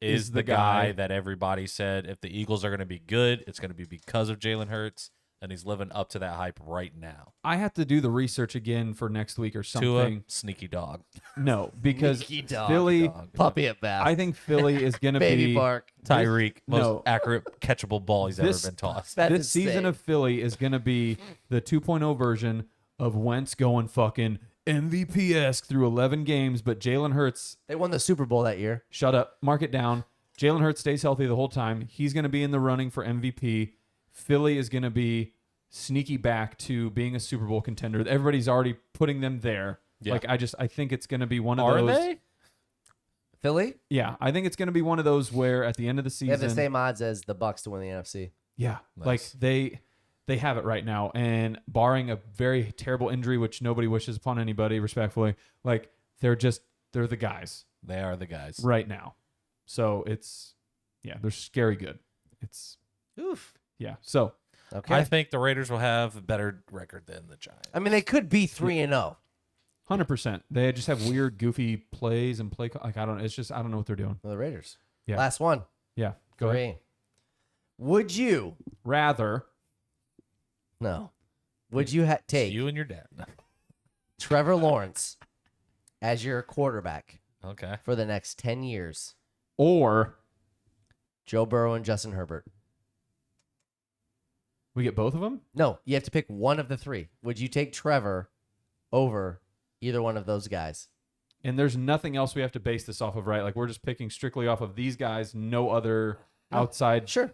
Is is the the guy guy. that everybody said if the Eagles are going to be good, it's going to be because of Jalen Hurts, and he's living up to that hype right now. I have to do the research again for next week or Tua, something. sneaky dog. No, because Sneaky dog. Philly, Dog. Puppy at best. I think Philly is going to Baby be bark. Tyreek, most No. accurate catchable ball he's This- ever been tossed. That's this season insane. of Philly is going to be the 2.0 version of Wentz going fucking MVP-esque through 11 games, but Jalen Hurts, They won the Super Bowl that year. shut up, mark it down. Jalen Hurts stays healthy the whole time. He's going to be in the running for MVP. Philly is going to be sneaky back to being a Super Bowl contender. Everybody's already putting them there. Yeah. Like I think it's going to be one of Are those. they? Philly? Yeah, I think it's going to be one of those where at the end of the They have season, the same odds as the Bucks to win the NFC. yeah, Nice. like they have it right now, and barring a very terrible injury, which nobody wishes upon anybody, respectfully, like they're the guys They are the guys. right now. So they're scary good. It's Oof. yeah. So Okay. I think the Raiders will have a better record than the Giants. I mean, they could be 3-0. 100%, they just have weird, goofy plays and like I don't know what they're doing. The Raiders. Yeah. Last one. Yeah, go ahead. 3. Would you? Rather, No. Would you take You and your dad. Trevor Lawrence as your quarterback Okay. for the next 10 years? or Joe Burrow and Justin Herbert. we get both of them. No, you have to pick one of the 3. Would you take Trevor over either one of those guys? And there's nothing else we have to base this off of, right? Like we're just picking strictly off of these guys, no other outside. Sure.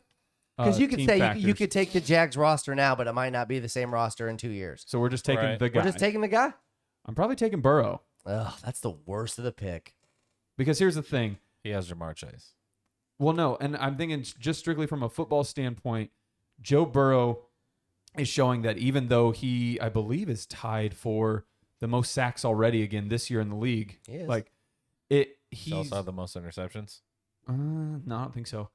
Because you could team say you factors. could take the Jags roster now, but it might not be the same roster in 2 years. So we're just taking Right. the guy. We're just taking the guy. I'm probably taking Burrow Ugh, that's the worst of the pick. because here's the thing. He has Jamar Chase. Well, no, and I'm thinking just strictly from a football standpoint, Joe Burrow is showing that even though he, I believe, is tied for the most sacks already again this year in the league, He is. like He he's also have the most interceptions. no, I don't think so.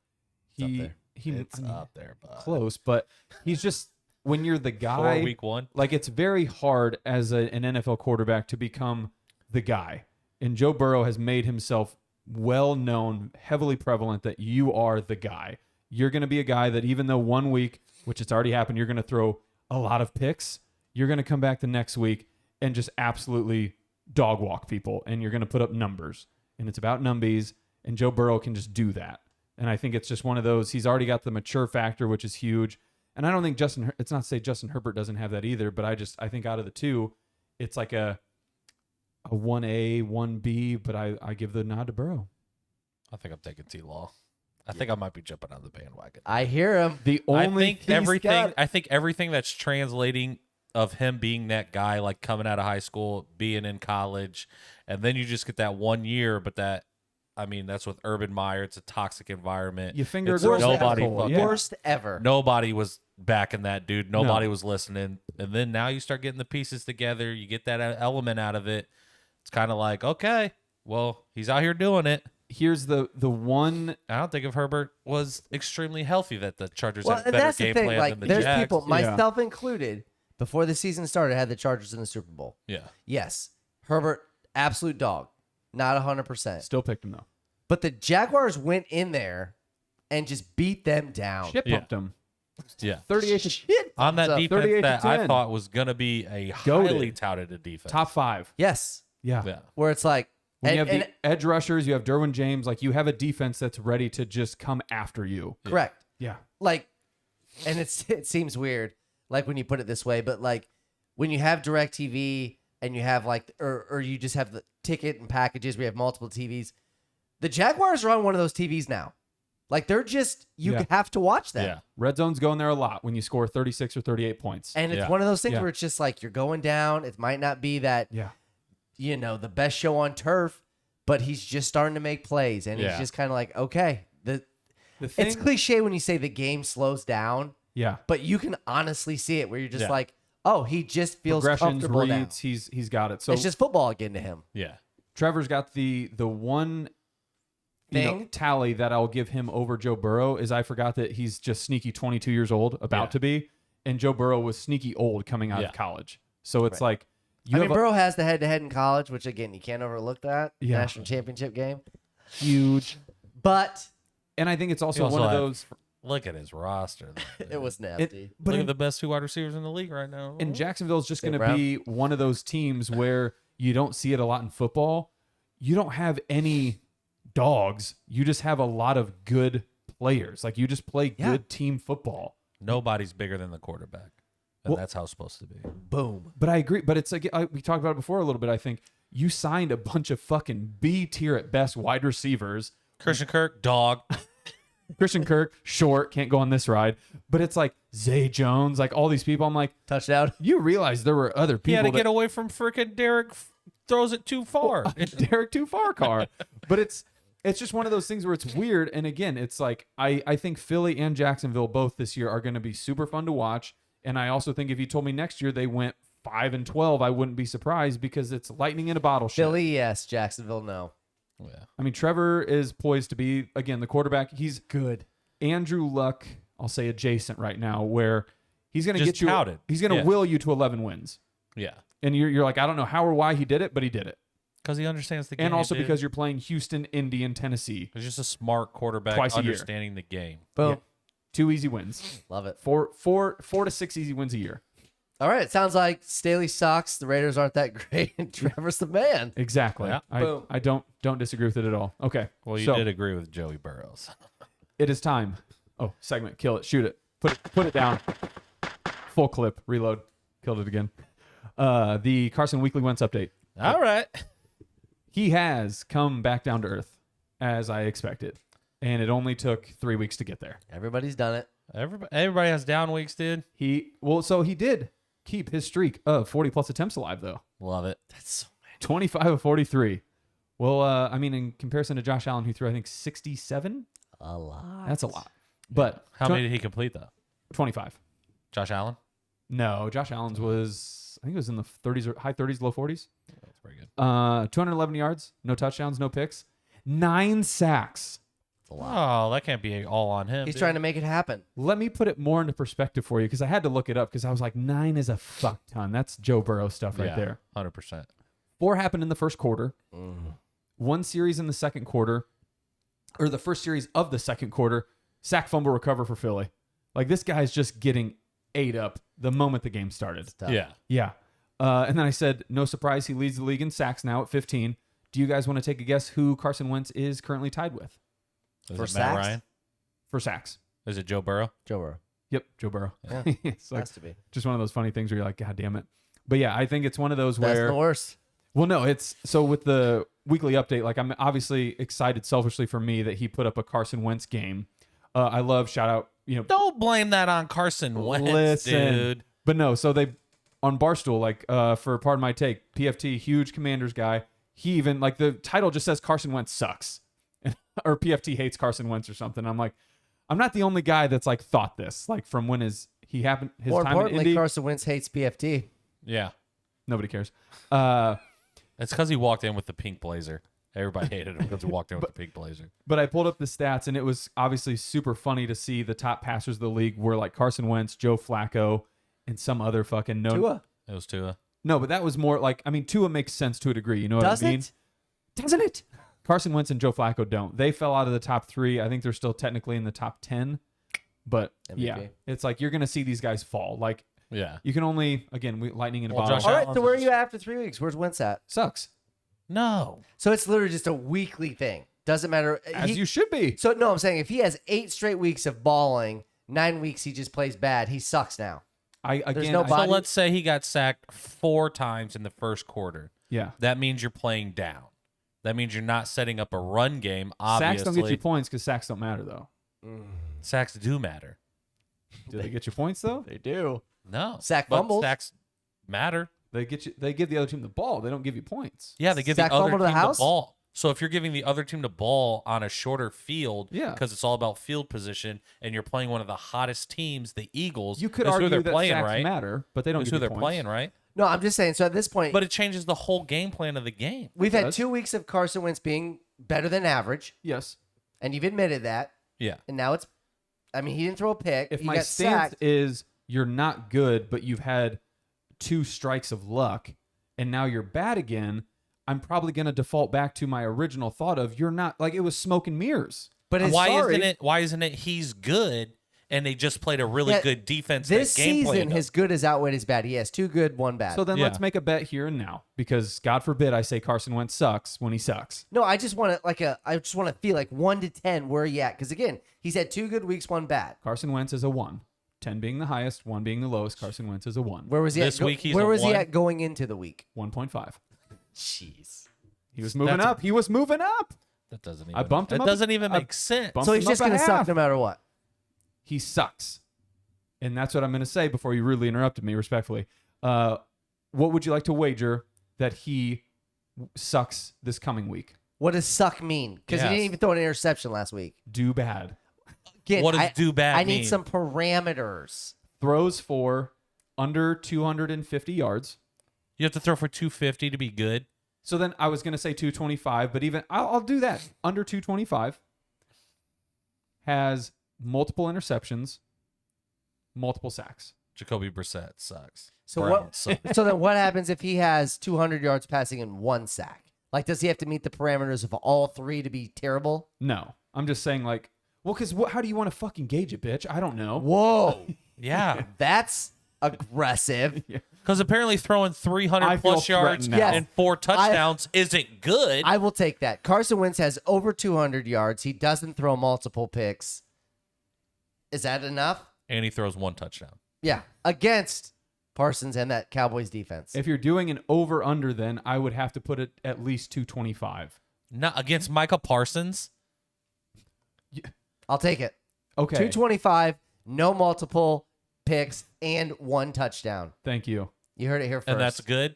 It's up He there. It's I mean, up there, but close, but he's just when you're the for guy. week 1. Like it's very hard as an NFL quarterback to become the guy. And Joe Burrow has made himself well known, heavily prevalent that you are the guy. You're going to be a guy that even though 1 week, which it's already happened, you're going to throw a lot of picks, you're going to come back the next week and just absolutely dog walk people and you're going to put up numbers. And it's about numbies, and Joe Burrow can just do that. And I think it's just one of those, he's already got the mature factor, which is huge. And I don't think it's not to say Justin Herbert doesn't have that either, but I think out of the two, it's like a 1A, 1B, but I give the nod to Burrow. I think I'm taking T-Law. I think I might be jumping on the bandwagon. I hear him. The I only think thing everything. I think everything that's translating of him being that guy, like coming out of high school, being in college, and then you just get that 1 year. But that's with Urban Meyer. It's a toxic environment. You fingered It's Russell nobody. Wilson. Fucking, Yeah. Worst ever. Nobody was backing that dude. Nobody was listening. And then now you start getting the pieces together. You get that element out of it. It's kind of like, okay, well, he's out here doing it. Here's the one. I don't think if Herbert was extremely healthy that the Chargers Well, had and better that's the game thing. plan Like, than the there's Jags. people, myself included, before the season started, had the Chargers in the Super Bowl. Yeah. Yes, Herbert, absolute dog, not 100%. Still picked him though. But the Jaguars went in there and just beat them down. Shit pumped him. Yeah. 38 to Shit. On that So, defense 38 to that I 10. thought was going to be a Goated. highly touted defense. top 5. yes, Yeah. Yeah. where it's like, When you and, have and- the edge rushers, you have Derwin James. Like you have a defense that's ready to just come after you. correct. Yeah. Like, and it seems weird, like when you put it this way, but like when you have DirecTV and you have like, or you just have the ticket and packages, we have multiple TVs. The Jaguars are on one of those TVs now. Like they're just, you Yeah. have to watch them. Yeah. Red zone's going there a lot when you score 36 or 38 points. And it's Yeah. one of those things Yeah. where it's just like you're going down. It might not be that, yeah. the best show on turf, but he's just starting to make plays. And he's Yeah. just kind of like, okay. The thing, It's cliche when you say the game slows down, yeah. but you can honestly see it where you're just Yeah. like, oh, he just feels Progressions, comfortable now. reads, he's got it. So It's just football again to him. Yeah. Trevor's got the one Thing? tally that I'll give him over Joe Burrow is I forgot that he's just sneaky 22 years old, about Yeah. to be, and Joe Burrow was sneaky old coming out Yeah. of college. So it's like you I have mean, Burrow has the head-to-head in college, which again you can't overlook that Yeah. national championship game. a huge, But and I think it's also, He also one of had- those. Look at his roster. it was nasty. But Look in, at the best 2 wide receivers in the league right now. and Jacksonville's just St. going to be one of those teams where you don't see it a lot in football. You don't have any dogs. You just have a lot of good players. Like you just play Yeah. good team football. Nobody's bigger than the quarterback. And Well- that's how it's supposed to be. Boom. But I agree. But it's like we talked about it before a little bit. I think you signed a bunch of fucking B tier at best wide receivers. Christian Kirk, dog. Christian Kirk, short, can't go on this ride. But it's like Zay Jones, like all these people. I'm like, Touchdown. you realize there were other He had people to get away from freaking Derek. Throws it too far. Derek too far car. But it's just one of those things where it's weird. And again, it's like I think Philly and Jacksonville both this year are going to be super fun to watch. And I also think if you told me next year they went 5-12, I wouldn't be surprised because it's lightning in a bottle shit. Philly, yes. Jacksonville, no. Yeah. I mean, Trevor is poised to be, again, the quarterback. He's Good. Andrew Luck, I'll say adjacent right now, where he's going to Just get you. touted. He's going to Yeah. will you to 11 wins. Yeah. And you're like, I don't know how or why he did it, but he did it. Because he understands the game. And also dude. because you're playing Houston, Indy, and Tennessee. He's just a smart quarterback Twice a year. understanding the game. Boom. Yeah. 2 easy wins. Love it. Four to 6 easy wins a year. All right. It sounds like Staley sucks. The Raiders aren't that great. And Trevor's the man. Exactly. Yeah. Boom. I don't disagree with it at all. Okay. Well, you so did agree with Joey Burrows. it is time. Oh, segment. Kill it. Shoot it. Put it down. Full clip. Reload. Killed it again. The Carson Weekly Wentz update. All right. He has come back down to earth as I expected. And it only took 3 weeks to get there. Everybody's done it. Everybody has down weeks, dude. So he did keep his streak of 40 plus attempts alive though. Love it. That's so 25 of 43. Well, I mean, in comparison to Josh Allen, who threw, I think, 67, a lot. that's a lot. But How many did he complete, though? 25. Josh Allen? No, Josh Allen's was, I think it was in the 30s or high 30s, low 40s. That's pretty good. 211 yards, no touchdowns, no picks, 9 sacks. That's a lot. Oh, that can't be all on him. He's dude. trying to make it happen. Let me put it more into perspective for you because I had to look it up because I was like, 9 is a fuck ton. That's Joe Burrow stuff right there. 100%. 4 happened in the first quarter. Mm. 1 series in the second quarter, or the first series of the second quarter, sack, fumble, recover for Philly. Like this guy's just getting ate up the moment the game started. It's tough. Yeah. Yeah. And then I said, no surprise, he leads the league in sacks now at 15. Do you guys want to take a guess who Carson Wentz is currently tied with Is For it Matt sacks? Ryan? for sacks? Is it Joe Burrow? Joe Burrow. Yep, Joe Burrow. Yeah. It's like Has to be. just one of those funny things where you're like, God damn it. But yeah, I think it's one of those That's where the worst. well, no, it's so with the weekly update, like I'm obviously excited selfishly for me that he put up a Carson Wentz game. I love shout out, Don't blame that on Carson Wentz, Listen. dude. But no, so they on Barstool, like for Pardon My Take, PFT, huge Commanders guy. He even like the title just says Carson Wentz sucks, or PFT hates Carson Wentz or something. I'm like, I'm not the only guy that's like thought this. Like from when he happened his More time in importantly, Indy. Carson Wentz hates PFT. Yeah. Nobody cares. It's because he walked in with the pink blazer. Everybody hated him because he walked in with the pink blazer. But I pulled up the stats, and it was obviously super funny to see the top passers of the league were like Carson Wentz, Joe Flacco, and some other fucking Tua. It was Tua. No, but that was more like, I mean, Tua makes sense to a degree. You know what Does I mean? it? Doesn't it? Carson Wentz and Joe Flacco don't. They fell out of the top 3. I think they're still technically in the top 10. But yeah, MVP. it's like you're going to see these guys fall. Like Yeah. you can only, again, lightning in a Well, bottle. Josh All right, Allen's so where are is- you at after 3 weeks? Where's Wentz at? Sucks. No. So it's literally just a weekly thing. Doesn't matter. As you should be. So no, I'm saying if he has 8 straight weeks of balling, 9 weeks he just plays bad, he sucks now. I- no So body- let's say he got sacked 4 times in the first quarter. yeah. That means you're playing down. That means you're not setting up a run game, obviously. Sacks don't get you points because sacks don't matter, though. Sacks do matter. Do they get you points, though? They do. No. Sack but fumbles. Sacks matter. They give the other team the ball. They don't give you points. Yeah, they give Sack the other fumble team to the house? the ball. So if you're giving the other team the ball on a shorter field, Yeah. because it's all about field position, and you're playing one of the hottest teams, the Eagles. You could is argue who they're that playing, sacks right? matter, but they don't Is give who you they're points. playing, right? No, I'm just saying. So at this point, But it changes the whole game plan of the game. we've had does. 2 weeks of Carson Wentz being better than average, Yes. and you've admitted that. Yeah. And now it's, I mean, he didn't throw a pick. If he my got stance sacked. is you're not good, but you've had 2 strikes of luck, and now you're bad again, I'm probably going to default back to my original thought of you're not, like it was smoke and mirrors. But it's Why sorry, isn't it he's good and they just played a really Yeah, good defense this that game season, plan his good has outweighed his bad. He has 2 good, 1 bad. So then Yeah. let's make a bet here and now, because God forbid I say Carson Wentz sucks when he sucks. no, I just want to I just want to feel like 1 to 10 where are you at? Because again, he's had 2 good weeks, 1 bad. Carson Wentz is a 1. 10 being the highest, 1 being the lowest. Carson Wentz is a 1. Where was he This at? week he's where a was he 1. at going into the week? 1.5. Jeez. He was moving That's a- up. He was moving up. That doesn't even. I bumped him That up- doesn't even I make sense. bumped So he's him up just a going to suck half. no matter what. He sucks. And that's what I'm going to say before you rudely interrupted me, respectfully. What would you like to wager that he sucks this coming week? What does suck mean? Because he Yes. didn't even throw an interception last week. Do bad. Again, What does do bad I need mean? some parameters. Throws for under 250 yards. You have to throw for 250 to be good. So then I was going to say 225, but even I'll do that. Under 225. Has multiple interceptions, multiple sacks. Jacoby Brissett sucks. So Brown what? sucks. So then, what happens if he has 200 yards passing and 1 sack? Like, does he have to meet the parameters of all 3 to be terrible? No. I'm just saying, like, well, because how do you want to fucking gauge it, bitch? I don't know. Whoa, Yeah, that's aggressive. because apparently throwing 300 I feel plus yards threatened now. and 4 touchdowns isn't good. I will take that. Carson Wentz has over 200 yards. He doesn't throw multiple picks. Is that enough? And he throws 1 touchdown. Yeah, against Parsons and that Cowboys defense. If you're doing an over-under, then I would have to put it at least 225. Not against Micah Parsons. I'll take it. Okay. 225, no multiple picks, and 1 touchdown. Thank you. You heard it here first. And that's good.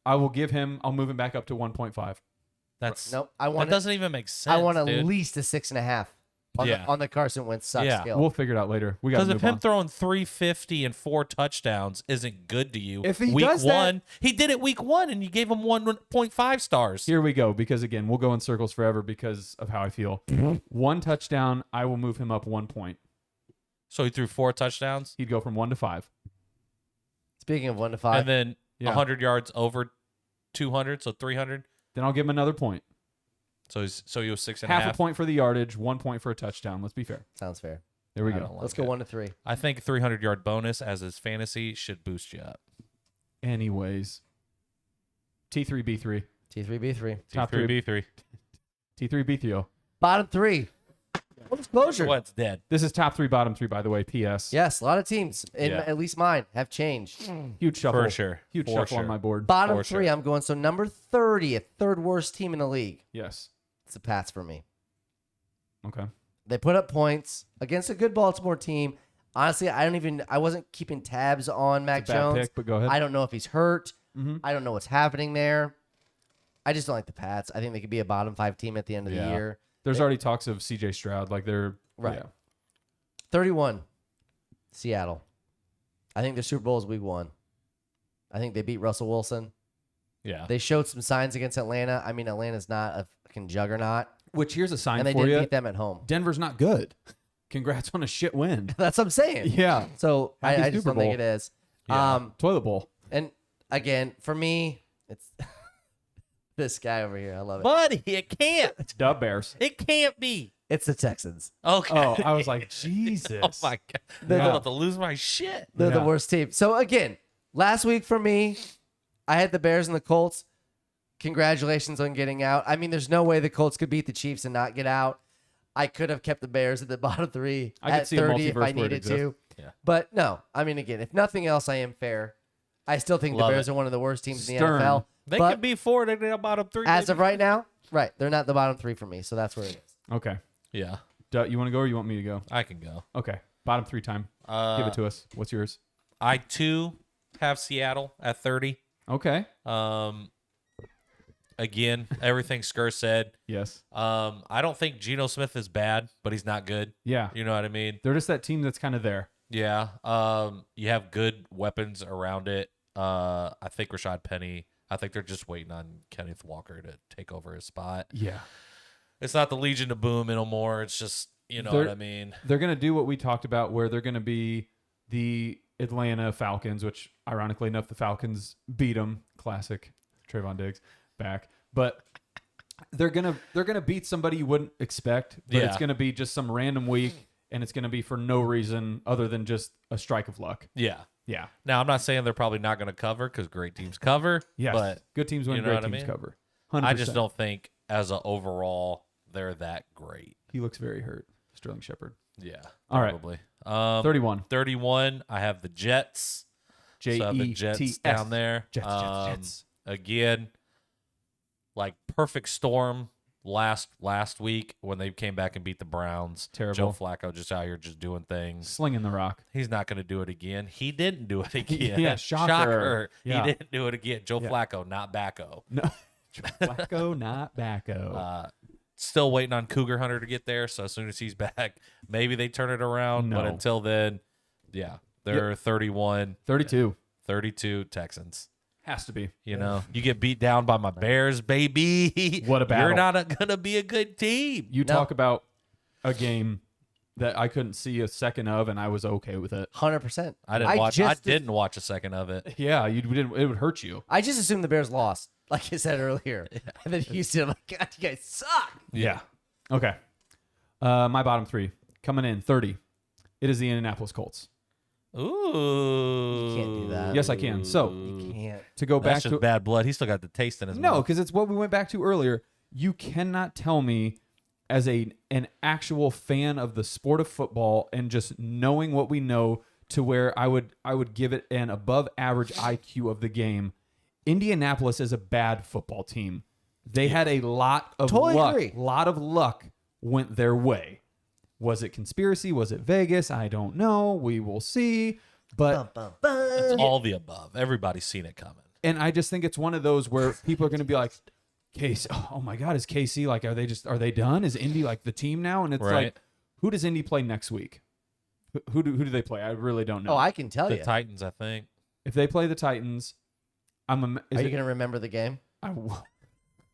I'll move him back up to 1.5. That's Nope. I that want. doesn't even make sense. I want at dude. least a 6.5 on Yeah. on the Carson Wentz suck Yeah. scale. We'll figure it out later. We got to Because if move him on. throwing 350 and 4 touchdowns isn't good to you, If he week does that- 1, he did it week 1, and you gave him 1.5 stars. Here we go, because again, we'll go in circles forever because of how I feel. 1 touchdown, I will move him up 1 point. So he threw 4 touchdowns, He'd go from 1 to 5. Speaking of 1 to 5, and then Yeah. 100 yards over 200, so 300. Then I'll give him another point. So he was 6.5. Half a point for the yardage, 1 point for a touchdown. Let's be fair. sounds fair. There we I go. don't like Let's go it. 1 to 3. I think 300-yard bonus as his fantasy should boost you up. Anyways, T3B3. T3B3. Top three. T3B3. T3B3. Bottom 3. Full disclosure. What's dead? This is top 3, bottom 3, by the way. P.S. Yes, a lot of teams, Yeah. at least mine, have changed. Huge shuffle. For sure. Huge For shuffle on sure. my board. Bottom For 3, sure. I'm going. So number 30th, third worst team in the league. Yes. It's the Pats for me. Okay. They put up points against a good Baltimore team. Honestly, I wasn't keeping tabs on Mac It's a bad Jones. pick, but go ahead. I don't know if he's hurt. Mm-hmm. I don't know what's happening there. I just don't like the Pats. I think they could be a bottom 5 team at the end of the Yeah. year. There's already talks of C.J. Stroud. Like they're Right. Yeah. 31, Seattle. I think the Super Bowl is week 1. I think they beat Russell Wilson. Yeah. They showed some signs against Atlanta. I mean, Atlanta's not a fucking juggernaut, Which here's a sign and they for did you. beat them at home. Denver's not good. Congrats on a shit win. That's what I'm saying. Yeah. So Happy I just Super don't think Bowl. it is. Yeah. Toilet bowl. And again, for me, it's this guy over here. I love it. Buddy, it can't. Dub Bears. It can't be. It's the Texans. Okay. Oh, I was like, Jesus. Oh my god. They're I'm the- about to lose my shit. They're the Yeah. worst team. So again, last week for me, I had the Bears and the Colts. Congratulations on getting out. I mean, there's no way the Colts could beat the Chiefs and not get out. I could have kept the Bears at the bottom 3 I could at see a 30 if multiverse I where it needed to. exists. Yeah. But no, I mean, again, if nothing else, I am fair. I still think Love the Bears it. are one of the worst teams in the Stern. NFL. They but could be 4. They're the bottom 3. as maybe. of right now, right, they're not the bottom 3 for me. So that's where it is. Okay. Yeah. You want to go or you want me to go? I can go. Okay. Bottom 3 time. Give it to us. What's yours? I too have Seattle at 30. Okay. Again, everything Sker said. Yes. I don't think Geno Smith is bad, but he's not good. Yeah. You know what I mean? They're just that team that's kind of there. Yeah. You have good weapons around it. I think Rashad Penny. I think they're just waiting on Kenneth Walker to take over his spot. Yeah. It's not the Legion of Boom anymore. It's just, you know They're- what I mean? They're going to do what we talked about where they're going to be the Atlanta Falcons, which ironically enough, the Falcons beat them. Classic. Trayvon Diggs back. But they're going to beat somebody you wouldn't expect, but it's Yeah. going to be just some random week and it's going to be for no reason other than just a strike of luck. Yeah. Yeah. Now, I'm not saying they're probably not going to cover because great teams cover. Yes. But good teams win, you know great what I teams mean? cover. 100%. I just don't think as a overall they're that great. He looks very hurt. Sterling Shepard. Yeah. All right. Probably. 31. 31. I have the Jets. So I have the Jets Jets down there. Jets. Again, like perfect storm last week when they came back and beat the Browns. Terrible. Joe Flacco just out here just doing things. Slinging the rock. He's not going to do it again. He didn't do it again. Yeah, shocker. Yeah. He didn't do it again. Joe Yeah. Flacco, not Backo. No. Flacco, not Backo. Still waiting on Cougar Hunter to get there. So as soon as he's back, maybe they turn it around. But No. until then, yeah, they're 31, 32. 32 Texans. Has to be. You know, you get beat down by my Bears, baby. What a battle. You're not going to be a good team. You No. talk about a game that I couldn't see a second of, and I was okay with it. 100%. I didn't watch a second of it. Yeah, you didn't. It would hurt you. I just assumed the Bears lost, like I said earlier. And then Houston, I'm like, God, you guys suck. Yeah. Okay. My bottom 3 coming in 30. It is the Indianapolis Colts. Ooh. You can't do that. Yes, I can. So You can't. to go back That's to just bad blood. He still got the taste in his no, mouth. because it's what we went back to earlier. You cannot tell me as an actual fan of the sport of football and just knowing what we know to where I would give it an above average IQ of the game. Indianapolis is a bad football team. They had a lot of Totally luck. agree. Lot of luck went their way. Was it conspiracy? Was it Vegas? I don't know. We will see. But Bum, bum, bum. It's all the above. Everybody's seen it coming. and I just think it's one of those where people are going to be like, KC, oh my God, is KC like, are they done? Is Indy like the team now? And it's Right. like, who does Indy play next week? Who do they play? I really don't know. Oh, I can tell The you. Titans, I think. If they play the Titans, Are you going to remember the game?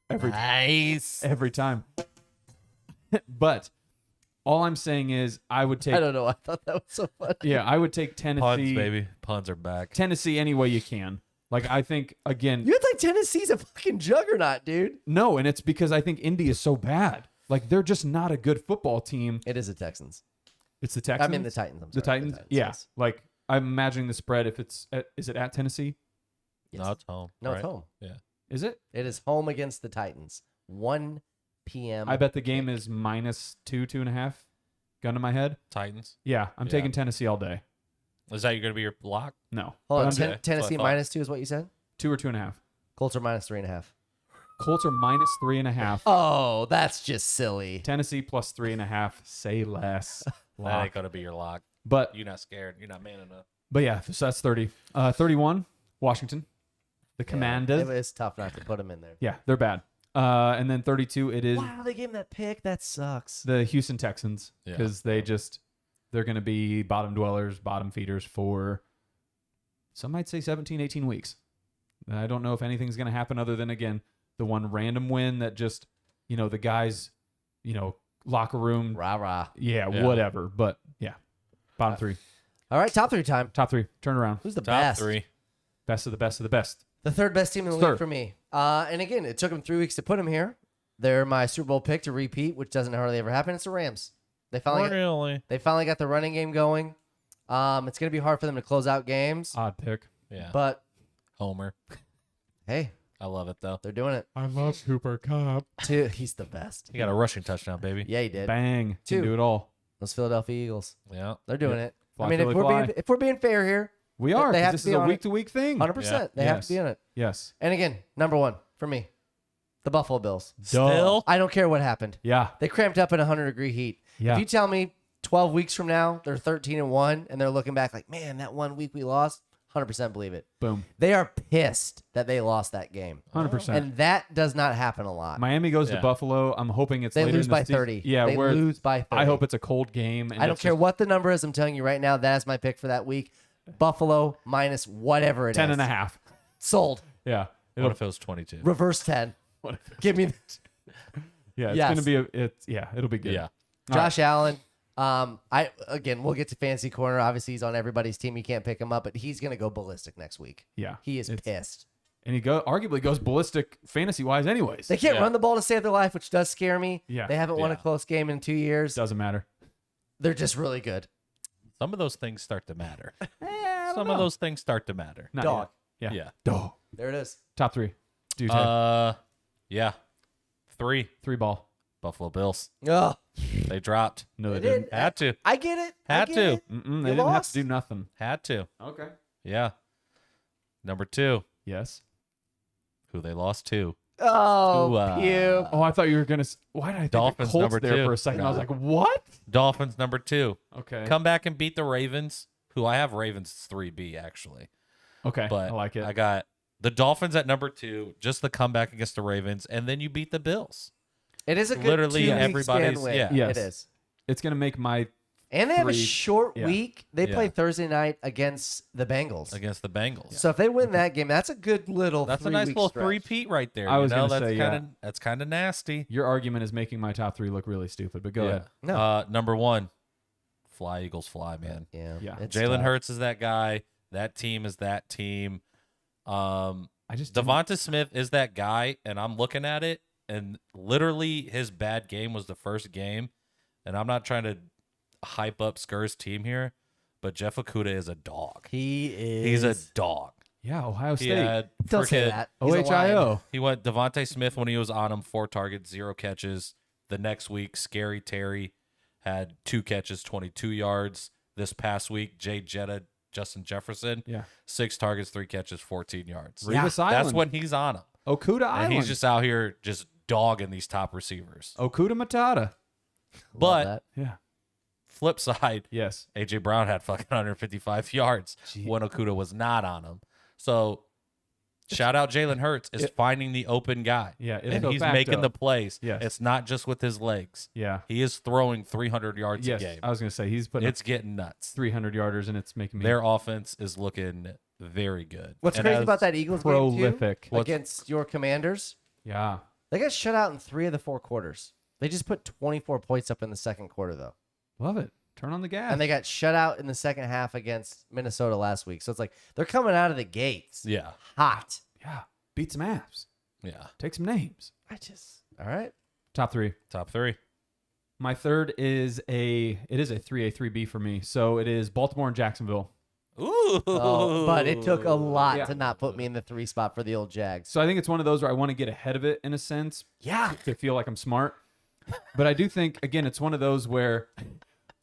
every Nice. every time. But all I'm saying is I would take I don't know. I thought that was so funny. yeah, I would take Puns, Tennessee baby. Puns are back. Tennessee any way you can. Like I think again, You had like Tennessee's a fucking juggernaut, dude. no, and it's because I think Indy is so bad. Like they're just not a good football team. It is the Texans. It's the Texans. I mean the Titans. I'm The sorry. Titans? Yeah. yes. Like I'm imagining the spread if it's is it at Tennessee? Yes. No, it's home. No, right? it's home. Yeah. Is it? It is home against the Titans. 1 p.m. I bet the game is -2.5. Gun to my head. Titans. Yeah, I'm Yeah. taking Tennessee all day. Is that going to be your block? No. Hold on. But I'm okay. Tennessee That's what I thought. -2 is what you said? 2 or 2.5. Colts are -3.5. Colts are -3.5. Oh, that's just silly. Tennessee plus 3.5. Say less. That Lock. ain't going to be your lock. But You're not scared. You're not man enough. yeah, so that's 30. 31. Washington. The Commanders. It was tough not to put them in there. Yeah, they're bad. And then 32. It is Wow, they gave him that pick. That sucks. the Houston Texans Yeah. because they're going to be bottom dwellers, bottom feeders for some might say 17, 18 weeks. I don't know if anything's going to happen other than, again, the one random win that just, the guys, locker room. Rah-rah. Yeah, Yeah. whatever. But, yeah, bottom three. All right, top 3 time. Top three. Turn around. Who's the Top best? 3. Best of the best of the best. The third best team in the Third. league for me. And again, it took them 3 weeks to put them here. They're my Super Bowl pick to repeat, which doesn't hardly ever happen. It's the Rams. They finally got the running game going. It's going to be hard for them to close out games. Odd pick. Yeah. But, Homer. hey, I love it, though. they're doing it. I love Cooper Cup. He's the best. He got a rushing touchdown, baby. Yeah, he did. Bang. Two. Can do it all. Those Philadelphia Eagles. Yeah. They're doing Yep. it. Fly, I mean, Philly, fly. if we're being fair here, We are. They 'Cause have this to is be a on it. week-to-week thing. 100%, they have to be in it. Yes. And again, number 1 for me, the Buffalo Bills. Still? I don't care what happened. Yeah. They cramped up in 100-degree heat. Yeah. If you tell me 12 weeks from now they're 13-1 and they're looking back like, man, that 1 week we lost, 100% believe it. Boom. They are pissed that they lost that game. 100%. And that does not happen a lot. Miami goes Yeah. to Buffalo. I'm hoping it's They later lose in the by season. 30. Yeah, they where lose by 30. I hope it's a cold game. And I don't it's care just what the number is. I'm telling you right now, that is my pick for that week. Buffalo minus whatever it is. 10.5. Sold. Yeah. What if it was 22? Reverse 10. What if- Give me Yeah, it's Yes. gonna be it'll be good. Yeah. Josh Allen. We'll get to fancy corner. Obviously, he's on everybody's team. You can't pick him up, but he's gonna go ballistic next week. Yeah. He is pissed. And he arguably goes ballistic fantasy wise anyways. They can't Yeah. run the ball to save their life, which does scare me. Yeah. They haven't won a Yeah. close game in 2 years. Doesn't matter. They're just really good. Some of those things start to matter. Some of those things start to matter. Not Dog. yet. Yeah. Yeah. Dog. There it is. Top 3. Do tag. Yeah. 3. 3 ball. Buffalo Bills. Ugh. They dropped. No, they They didn't. did. Had to. I get it. I Had get to. it. They You didn't have lost. to do nothing. Had to. Okay. Yeah. Number 2. Yes. Who they lost to. Oh, To, puke. Oh, I thought you were gonna. Why did I think Dolphins, Colts number there 2. for a second? I was like, what? Dolphins number 2. Okay. Come back and beat the Ravens, who I have Ravens 3B actually. Okay. But I like it. I got the Dolphins at number 2, just the comeback against the Ravens, and then you beat the Bills. It is a good Literally 2 week everybody's- span win. yeah. Yes. It is. It's gonna make my. And they have a 3 short yeah. week. They Yeah. play Thursday night against the Bengals. Against the Bengals. So if they win that game, that's a good little That's a 3 nice week little stretch. three-peat right there. I was you know? gonna say, yeah. That's kind of nasty. Your argument is making my top 3 look really stupid. But go ahead. No. Number 1, fly Eagles fly, man. Yeah. Yeah. it's Jalen tough. Hurts is that guy. That team is that team. I just didn't- Devonta Smith is that guy, and I'm looking at it, and literally his bad game was the first game. And I'm not trying to hype up Sker's team here, but Jeff Okudah is a dog. He is. He's a dog. Yeah, Ohio He State. had Don't say frickin- that. He's a lion. OHIO. He went Devontae Smith when he was on him, 4 targets, 0 catches. The next week, Scary Terry had 2 catches, 22 yards. This past week, Jay Jetta, Justin Jefferson, Yeah. 6 targets, 3 catches, 14 yards. Revis That's Island. when he's on him. Okuda Island. And he's just out here just dogging these top receivers. Okuda Matata. Love But that. Yeah. flip side, Yes. A.J. Brown had fucking 155 yards when Okuda was not on him. So shout out Jalen Hurts is finding the open guy. Yeah, it's And de he's facto. making the plays. Yes. It's not just with his legs. Yeah. He is throwing 300 yards Yes. a game. I was gonna say he's putting It's getting nuts. 300 yarders and it's making me Their offense is looking very good. What's And crazy as- about that Eagles prolific. game too, against your Commanders? Yeah. They got shut out in 3 of the 4 quarters. They just put 24 points up in the second quarter though, Love it. Turn on the gas. and they got shut out in the second half against Minnesota last week. So it's like they're coming out of the gates Yeah. hot. yeah. Beat some apps. Yeah. Take some names. All right. Top 3. Top 3. My third is a 3A 3B for me. So it is Baltimore and Jacksonville. Ooh. Oh, but it took a lot Yeah. to not put me in the 3 spot for the old Jags. So I think it's one of those where I want to get ahead of it in a sense. Yeah. To feel like I'm smart. But I do think, again, it's one of those where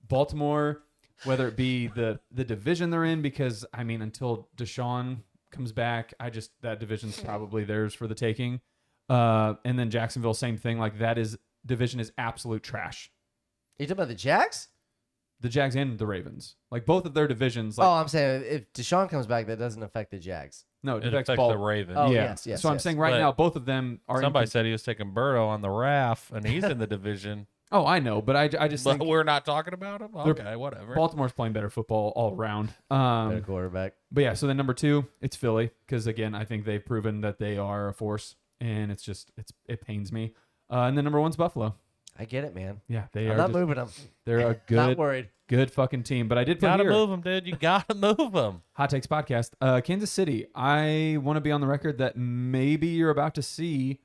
Baltimore, whether it be the division they're in, because, I mean, until Deshaun comes back, that division's probably theirs for the taking. And then Jacksonville, same thing. Like, division is absolute trash. You talking about the Jags? The Jags and the Ravens. Like, both of their divisions. Like, Oh, I'm saying if Deshaun comes back, that doesn't affect the Jags. no, It affects affects the Ravens. Oh, yeah. yes, So I'm yes. saying right But now, both of them are. Somebody said he was taking Burrow on the raft, and he's in the division. Oh, I know, but I just But think we're not talking about him? Okay, whatever. Baltimore's playing better football all around. Better quarterback. But yeah, so then number 2, it's Philly, because again, I think they've proven that they are a force, and it pains me. And then number 1's Buffalo. I get it, man. Yeah, I'm not moving them. They're a Not worried. good fucking team. But I did put Gotta here, move him, dude. You gotta move him. Hot Takes Podcast, Kansas City. I want to be on the record that maybe you're about to see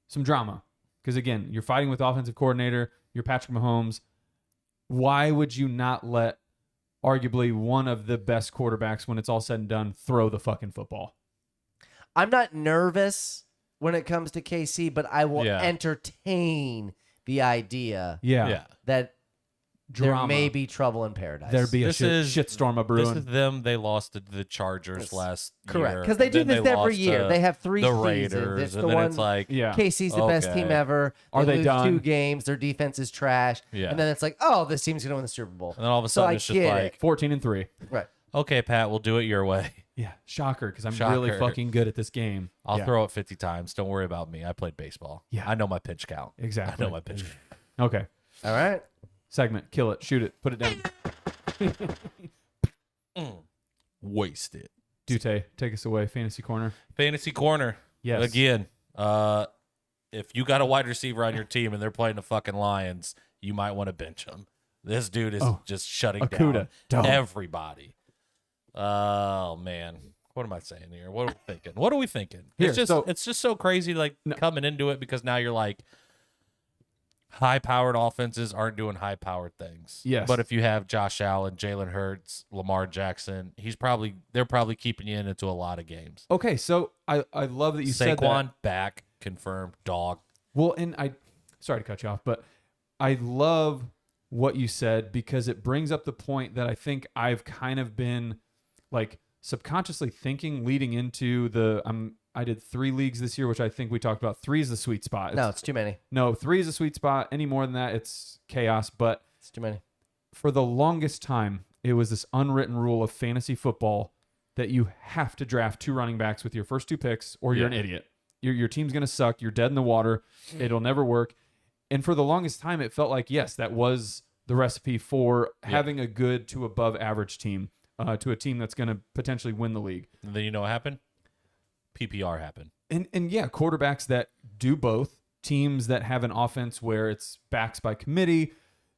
some drama, because again, you're fighting with offensive coordinator. You're Patrick Mahomes. Why would you not let arguably one of the best quarterbacks, when it's all said and done, throw the fucking football? I'm not nervous when it comes to KC, but I will entertain the idea Yeah. that Drama. there may be trouble in paradise. There'd be a This is- shitstorm of This brewing. is them. They lost to the Chargers Yes. last Correct, year. because they do Then this every lost year. to They have 3 the seasons. Raiders, It's and the then one. it's like, Yeah. KC's the best Okay. team ever. Are they lose done? 2 games. Their defense is trash. Yeah. And then it's like, oh, this team's gonna win the Super Bowl. and then all of a So sudden I it's just get like, 14-3. Right. okay, Pat, we'll do it your way. Yeah, shocker, because I'm really Shocker. fucking good at this game. I'll Yeah. throw it 50 times. Don't worry about me. I played baseball. Yeah. I know my pitch count. Exactly. I know my pitch count. Okay, All right. segment, kill it, shoot it, put it down. Waste it. Dute, take us away. Fantasy corner. Fantasy corner. Yes. Again, if you got a wide receiver on your team and they're playing the fucking Lions, you might want to bench him. This dude is just shutting Akuda. down Dog. everybody. Oh man, what am I saying here? What are we thinking? What are we thinking? Here, It's just so crazy, like coming into it, because now you're like, high-powered offenses aren't doing high-powered things. Yes. But if you have Josh Allen, Jalen Hurts, Lamar Jackson, they're probably keeping you into a lot of games. Okay, so I love that you said that. Saquon back, confirmed, dog. Well, and sorry to cut you off, but I love what you said, because it brings up the point that I think I've kind of been like subconsciously thinking leading into I did 3 leagues this year, which I think we talked about. 3 is the sweet spot. No, it's too many. No, 3 is a sweet spot. Any more than that, it's chaos. But It's too many. for the longest time, it was this unwritten rule of fantasy football that you have to draft 2 running backs with your first 2 picks, or you're an idiot. Your team's going to suck. You're dead in the water. It'll never work. And for the longest time, it felt like, yes, that was the recipe for having a good to above average team, to a team that's going to potentially win the league. And then you know what happened? PPR happened. And yeah, quarterbacks that do both, teams that have an offense where it's backs by committee,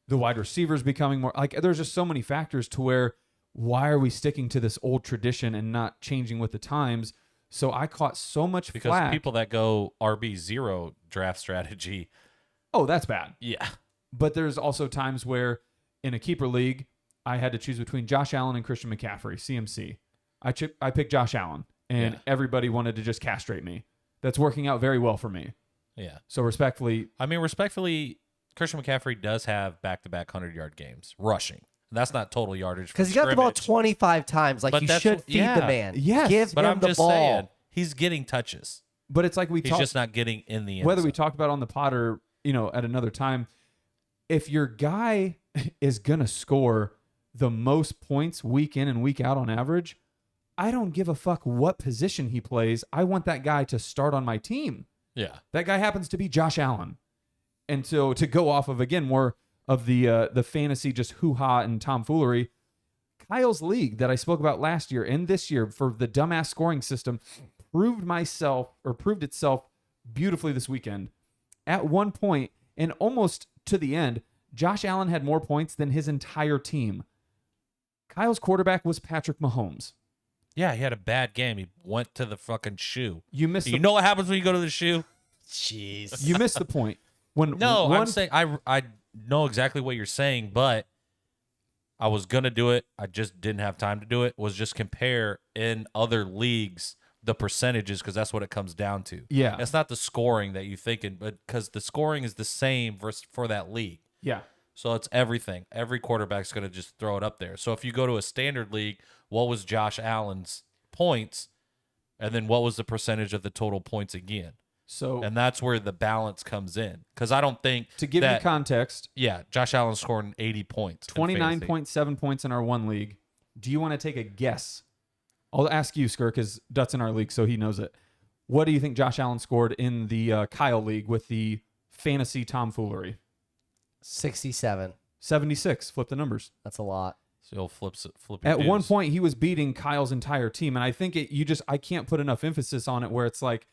the wide receivers becoming more like, there's just so many factors to where, why are we sticking to this old tradition and not changing with the times? So I caught so much Because flack. people that go RB0 draft strategy, Oh, that's bad. yeah. But there's also times where in a keeper league, I had to choose between Josh Allen and Christian McCaffrey, CMC. I picked Josh Allen, and everybody wanted to just castrate me. That's working out very well for me. Yeah. So respectfully, Respectfully, Christian McCaffrey does have back-to-back 100-yard games rushing. That's not total yardage. Because he got the ball 25 times. Like, But you that's should what- feed yeah. the man. Yes. Give But him I'm the just ball. saying, he's getting touches. but it's like we He's talked, just not getting in the end whether we zone. talked about on the pod or, at another time, if your guy is going to score the most points week in and week out on average, I don't give a fuck what position he plays. I want that guy to start on my team. Yeah. That guy happens to be Josh Allen. And so to go off of, again, more of the fantasy just hoo-ha and tomfoolery, Kyle's league that I spoke about last year and this year for the dumbass scoring system proved itself beautifully this weekend. At one point, and almost to the end, Josh Allen had more points than his entire team. Kyle's quarterback was Patrick Mahomes. Yeah, he had a bad game. He went to the fucking shoe. You missed You know what happens when you go to the shoe? Jeez. you missed the point. When No, one, I'm saying I know exactly what you're saying, but I was gonna do it. I just didn't have time to do it. Was just compare in other leagues the percentages, because that's what it comes down to. Yeah. It's not the scoring that you thinking, but because the scoring is the same for that league. Yeah. So it's everything. Every quarterback's going to just throw it up there. So if you go to a standard league, what was Josh Allen's points? And then what was the percentage of the total points again? So And that's where the balance comes in. Because I don't think to give that, you context, yeah, Josh Allen's scoring 80 points. in fantasy. 29.7 points in our one league. Do you want to take a guess? I'll ask you, Sker, because Dutt's in our league, so he knows it. What do you think Josh Allen scored in the Kyle league with the fantasy tomfoolery? 67. 76. Flip the numbers. That's a lot. So he'll flip At one point, he was beating Kyle's entire team, and I think I can't put enough emphasis on it. Where it's like,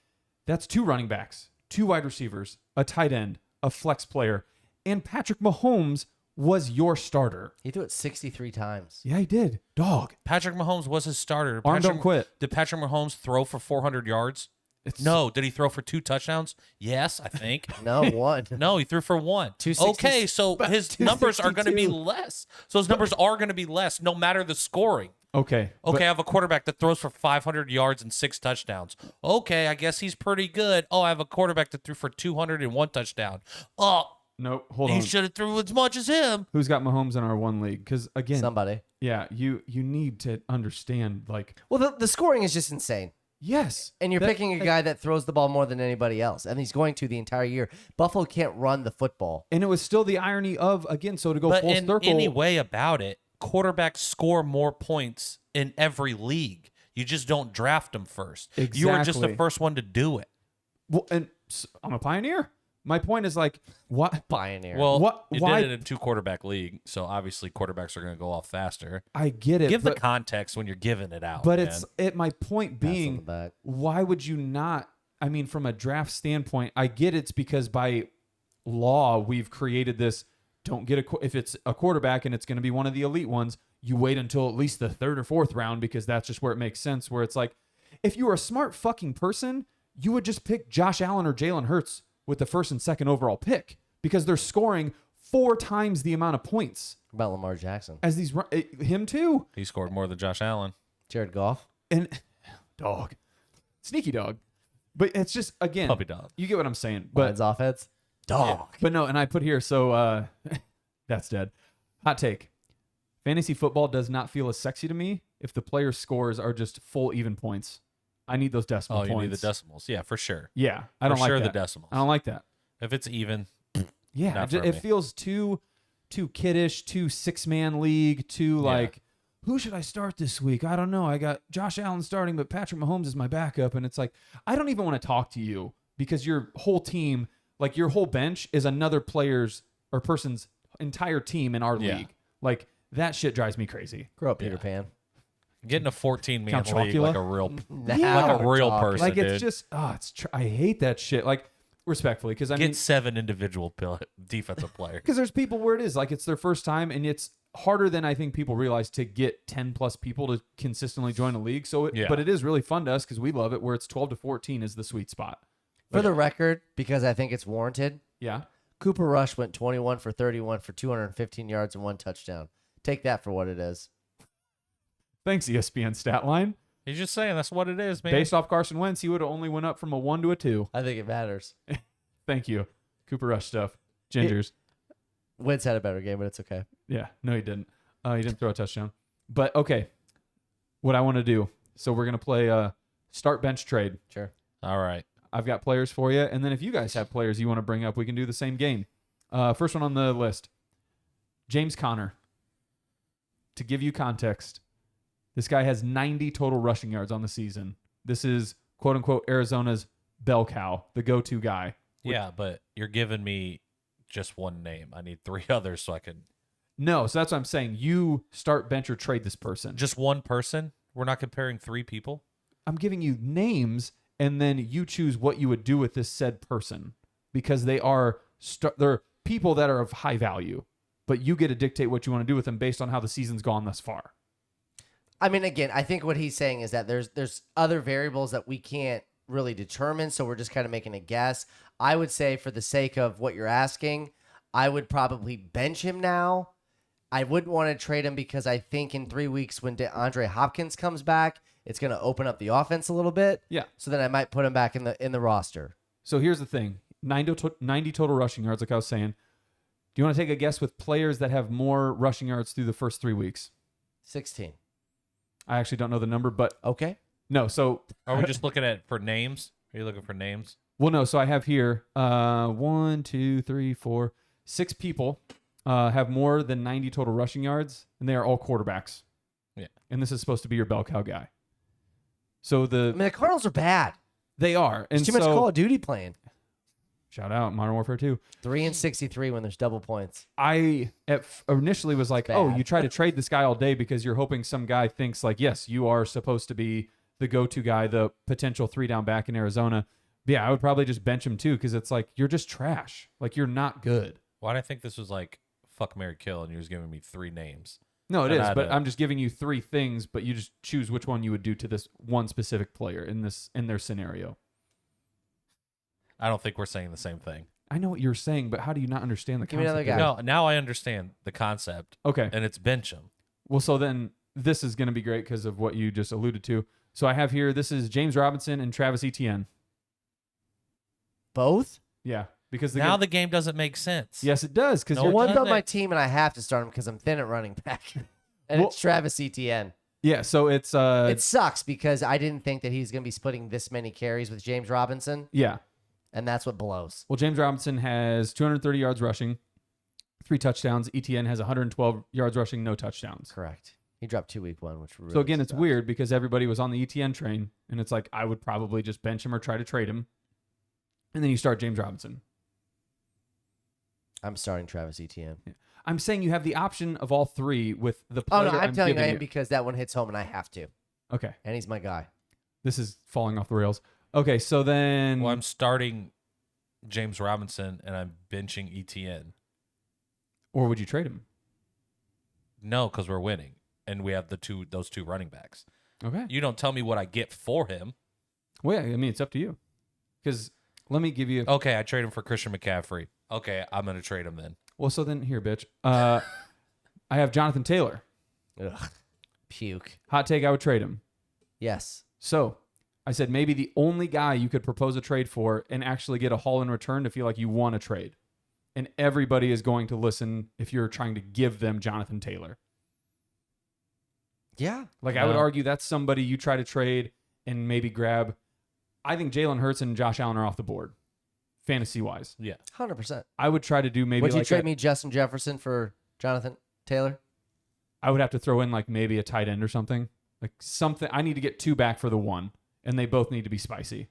that's 2 running backs, 2 wide receivers, a tight end, a flex player, and Patrick Mahomes was your starter. He threw it 63 times. Yeah, he did. Dog. Patrick Mahomes was his starter. Arm don't quit. Did Patrick Mahomes throw for 400 yards? No. Did he throw for 2 touchdowns? Yes, I think. No, 1. No, he threw for 1. 260 Okay, so his numbers are going to be less. So his numbers are going to be less no matter the scoring. Okay. Okay, I have a quarterback that throws for 500 yards and 6 touchdowns. Okay, I guess he's pretty good. Oh, I have a quarterback that threw for 201 touchdown. Oh, Nope. Hold on. he should have threw as much as him. Who's got Mahomes in our one league? Because again, Somebody. yeah, you need to understand. Like, Well, the scoring is just insane. yes, And you're picking a guy that throws the ball more than anybody else. And he's going to the entire year. Buffalo can't run the football. and it was still the irony of again. So to go But full in circle, any way about it, quarterbacks score more points in every league. You just don't draft them first. You were just the Exactly. first one to do it. well, and I'm a pioneer. My point is like, what? Pioneer. Well, you why- did it in a 2-quarterback league, so obviously quarterbacks are going to go off faster. I get it. Give but, the context when you're giving it out. but man. it's my point Pass on being, the back. why would you not? I mean, from a draft standpoint, I get it's because by law we've created this. Don't get if it's a quarterback and it's going to be one of the elite ones, you wait until at least the 3rd or 4th round because that's just where it makes sense. Where it's like, if you were a smart fucking person, you would just pick Josh Allen or Jalen Hurts with the 1st and 2nd overall pick because they're scoring 4 times the amount of points What about Lamar Jackson? as these. Him too, He scored more than Josh Allen. Jared Goff? and dog, sneaky dog. But it's just again, Puppy dog. You get what I'm saying, but Lions offense? Dog. But no, and I put here, so that's dead. Hot take. Fantasy football does not feel as sexy to me if the player's scores are just full even points. I need those decimal Oh, points. you need the decimals. Yeah, for sure. Yeah, I don't For sure like the that. decimals. I don't like that. If it's even, Yeah, Not for it me. feels too kiddish, too 6-man league, too like, who should I start this week? I don't know. I got Josh Allen starting, but Patrick Mahomes is my backup. And it's like, I don't even want to talk to you because your whole team, like your whole bench is another player's or person's entire team in our Yeah. league. Like that shit drives me crazy. Grow up, Peter Pan. getting a 14-man Count league Chocula? like a real, Now like a we're real talking. person, Like it's dude. just, I hate that shit. Like respectfully, because I Get mean, 7 individual defensive players. because there's people where it is like it's their first time and it's harder than I think people realize to get 10 plus people to consistently join a league. So, Yeah. but it is really fun to us because we love it where it's 12 to 14 is the sweet spot. For the record, because I think it's warranted, Yeah. Cooper Rush went 21 for 31 for 215 yards and 1 touchdown. Take that for what it is. Thanks, ESPN stat line. He's just saying that's what it is, man. Based off Carson Wentz, he would have only went up from a 1 to a 2. I think it matters. Thank you. Cooper Rush stuff. Gingers. Wentz had a better game, but it's okay. Yeah. No, he didn't. He didn't throw a touchdown. But okay. What I want to do. So we're going to play start bench trade. Sure. All right. I've got players for you. And then if you guys have players you want to bring up, we can do the same game. First one on the list, James Conner. To give you context, this guy has 90 total rushing yards on the season. This is, quote unquote, Arizona's bell cow, the go-to guy. Yeah, but you're giving me just one name. I need 3 others so I can. No, so that's what I'm saying. You start, bench, or trade this person. Just one person? We're not comparing 3 people? I'm giving you names, and then you choose what you would do with this said person because they are they're people that are of high value, but you get to dictate what you want to do with them based on how the season's gone thus far. I mean, again, I think what he's saying is that there's other variables that we can't really determine, so we're just kind of making a guess. I would say for the sake of what you're asking, I would probably bench him now. I wouldn't want to trade him because I think in 3 weeks when DeAndre Hopkins comes back, it's going to open up the offense a little bit. Yeah. So then I might put him back in the roster. So here's the thing. 90 total rushing yards, like I was saying. Do you want to take a guess with players that have more rushing yards through the first 3 weeks? 16. I actually don't know the number, but Okay. no. So, Are we just looking at for names? Are you looking for names? well, no. So I have here 1, 2, 3, 4, 6 people have more than 90 total rushing yards, and they are all quarterbacks. Yeah. And this is supposed to be your bell cow guy. So I mean, the Cardinals are bad. they are. And There's too much so Call of Duty playing. Shout out Modern Warfare 2. 3-63 when there's double points. I initially was like, oh, bad. you try to trade this guy all day because you're hoping some guy thinks like, yes, you are supposed to be the go-to guy, the potential 3-down back in Arizona. But yeah, I would probably just bench him too because it's like, you're just trash. Like, you're not good. Why did I think this was like fuck, marry, kill, and you was giving me 3 names? No, it And is, I but don't. I'm just giving you 3 things, but you just choose which one you would do to this one specific player in their scenario. I don't think we're saying the same thing. I know what you're saying, but how do you not understand the Give me concept? another guy. of No, now I understand the concept, it? Okay. and it's bench him. Well, so then this is going to be great because of what you just alluded to. So I have here, this is James Robinson and Travis Etienne. Both? Yeah, because Now the game doesn't make sense. yes, it does because No, you're it One's on doesn't. my team, and I have to start him because I'm thin at running back. And Well- it's Travis Etienne. yeah. So it's It sucks because I didn't think that he's going to be splitting this many carries with James Robinson, yeah. and that's what blows. Well, James Robinson has 230 yards rushing, 3 touchdowns. Etienne has 112 yards rushing, no touchdowns. Correct. He dropped 2 week 1, which really So again, it's sucks. weird because everybody was on the Etienne train, and it's like I would probably just bench him or try to trade him, and then you start James Robinson. I'm starting Travis Etienne. I'm saying you have the option of all 3 with the Oh, player no, I'm telling you, I giving am because that one hits home, and I have to. Okay, And he's my guy. this is falling off the rails. Okay, so then Well, I'm starting James Robinson, and I'm benching ETN. or would you trade him? No, because we're winning, and we have those two running backs. Okay. You don't tell me what I get for him. Well, yeah, I mean, it's up to you. Because let me give you. Okay, I trade him for Christian McCaffrey. Okay, I'm going to trade him then. Well, so then here, bitch. I have Jonathan Taylor. Ugh. Puke. Hot take, I would trade him. Yes. So I said maybe the only guy you could propose a trade for and actually get a haul in return to feel like you want to trade. And everybody is going to listen if you're trying to give them Jonathan Taylor. Yeah. Like, I would No. argue that's somebody you try to trade and maybe grab. I think Jalen Hurts and Josh Allen are off the board, fantasy-wise. Yeah. 100%. I would try to do maybe Would you like trade me Justin Jefferson for Jonathan Taylor? I would have to throw in like maybe a tight end or something. Like something. I need to get 2 back for the 1, and they both need to be spicy.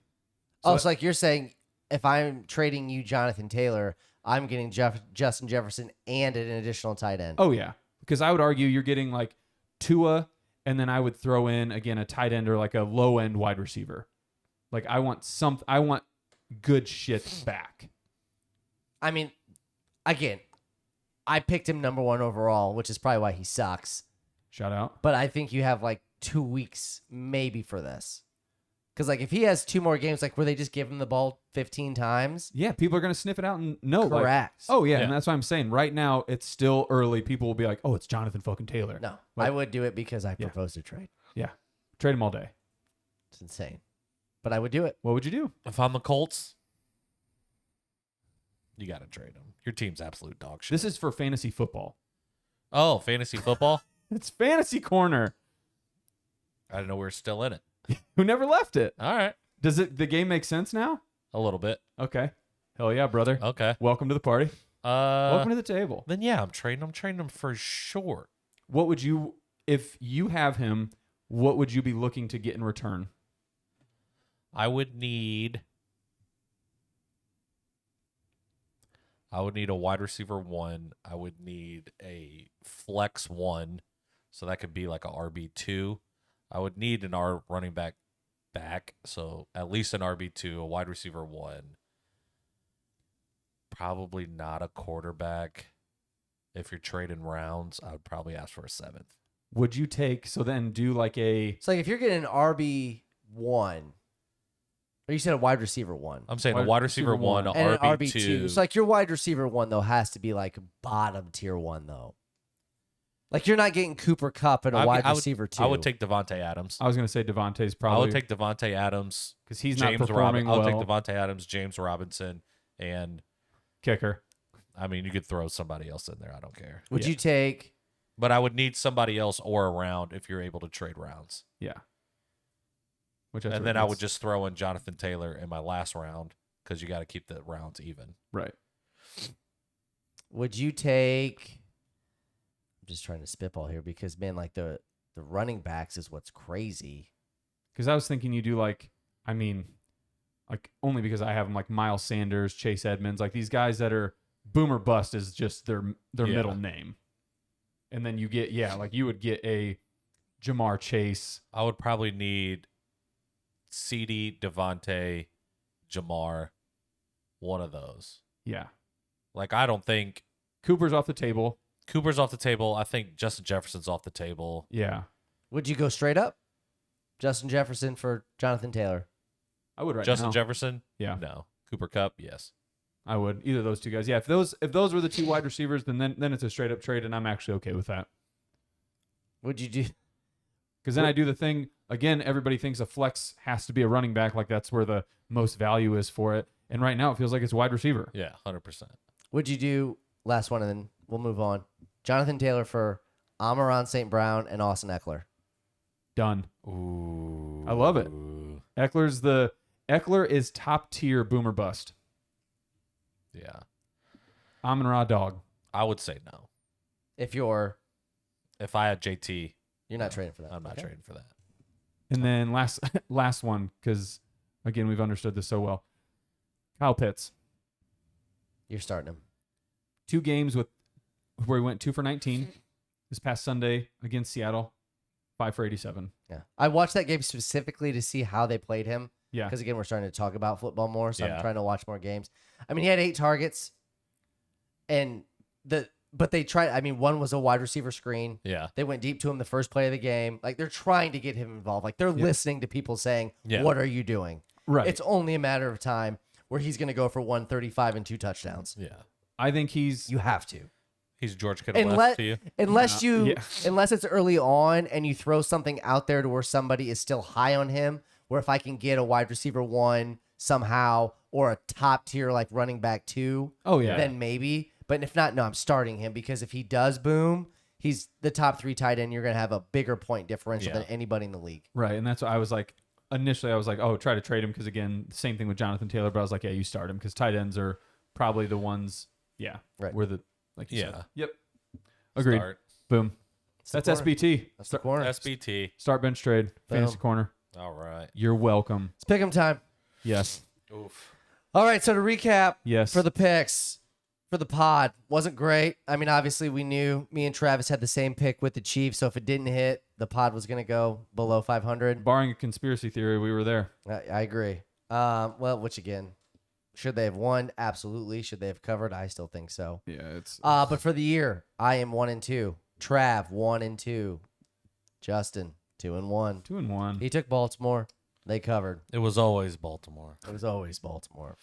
So it's like you're saying if I'm trading you Jonathan Taylor, I'm getting Justin Jefferson and an additional tight end. Oh, yeah. Because I would argue you're getting like Tua, and then I would throw in, again, a tight end or like a low-end wide receiver. Like, I want good shit back. I mean, again, I picked him number 1 overall, which is probably why he sucks. Shout out. But I think you have like 2 weeks maybe for this. Because like if he has 2 more games, like where they just give him the ball 15 times. Yeah, people are going to sniff it out and know. Like, Correct. oh, yeah, Yeah. and that's what I'm saying. Right now, it's still early. People will be like, oh, it's Jonathan fucking Taylor. No, Like- I would do it because I Yeah. proposed a trade. Yeah. Trade him all day. It's insane. But I would do it. What would you do? If I'm the Colts, you got to trade him. Your team's absolute dog shit. This is for fantasy football. Oh, fantasy football? It's Fantasy Corner. I didn't know we were still in it. Who never left it? All right. Does the game make sense now? A little bit. Okay. Hell yeah, brother. Okay. Welcome to the party. Welcome to the table. Then yeah, I'm trading him for sure. What would you, if you have him, what would you be looking to get in return? I would need a wide receiver 1. I would need a flex 1. So that could be like a RB2. I would need an running back. So at least an RB2, a wide receiver 1. Probably not a quarterback. If you're trading rounds, I would probably ask for a 7th. Would you take, so then do like a, It's like if you're getting an RB1, or you said a wide receiver 1. I'm saying a wide receiver 1, a And an RB2. RB2. It's like your wide receiver 1, though, has to be like bottom tier 1, though. Like you're not getting Cooper Kupp and a wide receiver 2. I would take Devontae Adams. I was going to say Devontae's I probably. would take Devontae Adams. because he's James not performing I'll take well. Devontae Adams, James Robinson, and Kicker. I mean you could throw somebody else in there. I don't care. Would Yeah. you take? But I would need somebody else or a round if you're able to trade rounds. Yeah. Which And then I would just throw in Jonathan Taylor in my last round because you got to keep the rounds even. Right. Would you take? I'm just trying to spitball here because man, like the running backs is what's crazy. Because I was thinking you do like, I mean, like only because I have them like Miles Sanders, Chase Edmonds, like these guys that are boom or bust is just their middle name. And then you get, like you would get a Jamar Chase. I would probably need CD, Devontae, Jamar, one of those. Yeah. Like, I don't think Cooper's off the table. Cooper's off the table. I think Justin Jefferson's off the table. Yeah. Would you go straight up? Justin Jefferson for Jonathan Taylor. I would Justin now. Jefferson? Yeah. No. Cooper Kupp? Yes. I would. Either of those two guys. Yeah, if those were the two wide receivers, then it's a straight up trade, and I'm actually okay with that. Would you do? Because then I do the thing again. Everybody thinks a flex has to be a running back, like that's where the most value is for it. And right now, it feels like it's wide receiver. Yeah, 100%. Would you do last one, and then we'll move on? Jonathan Taylor for Amon-Ra St. Brown and Austin Eckler. Done. Ooh. I love it. Eckler is top tier boomer bust. Yeah. Amon-Ra dog. I would say no. If I had JT, you're not trading for that. I'm not Okay. trading for that. And then last one, because again we've understood this so well. Kyle Pitts. You're starting him. 2 games where he went 2 for 19 this past Sunday against Seattle, 5 for 87. Yeah, I watched that game specifically to see how they played him. Yeah. Because again, we're starting to talk about football more, so Yeah. I'm trying to watch more games. I mean, he had 8 targets, but they tried. I mean, one was a wide receiver screen. Yeah. They went deep to him the first play of the game. Like they're trying to get him involved. Like they're listening to people saying, Yeah. "What are you doing?" Right. It's only a matter of time where he's going to go for 135 and 2 touchdowns. Yeah. I think he's You have to. He's George Kittle left to you. Unless Yeah. unless it's early on and you throw something out there to where somebody is still high on him, where if I can get a wide receiver 1 somehow or a top tier like running back 2, Oh yeah. then maybe. But if not, no, I'm starting him because if he does boom, he's the top 3 tight end. You're going to have a bigger point differential Yeah. than anybody in the league. Right, and that's what I was like. Initially, I was like, "Oh, try to trade him," because again, the same thing with Jonathan Taylor. But I was like, "Yeah, you start him," because tight ends are probably the ones. Yeah, Right. Where the like you Yeah. said. Yep. Agreed. Start. Boom. It's the That's corner. SBT. That's the corner. SBT. Start bench trade. Fantasy corner. All right. You're welcome. It's pick 'em time. Yes. Oof. All right, so to recap, Yes. for the picks, for the pod, wasn't great. I mean, obviously, we knew me and Travis had the same pick with the Chiefs, so if it didn't hit, the pod was going to go below 500. Barring a conspiracy theory, we were there. I agree. Well, which again, should they have won? Absolutely. Should they have covered? I still think so. Yeah, it's But for the year, I am 1-2. Trav 1-2. Justin 2-1. 2-1. He took Baltimore. They covered. It was always Baltimore. It was always Baltimore.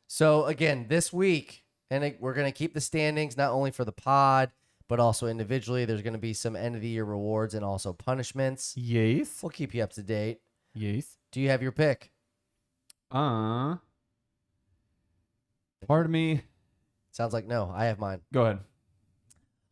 So again, this week, and we're going to keep the standings not only for the pod, but also individually. There's going to be some end of the year rewards and also punishments. Yes. We'll keep you up to date. Yes. Do you have your pick? Part of me. Sounds like no. I have mine. Go ahead.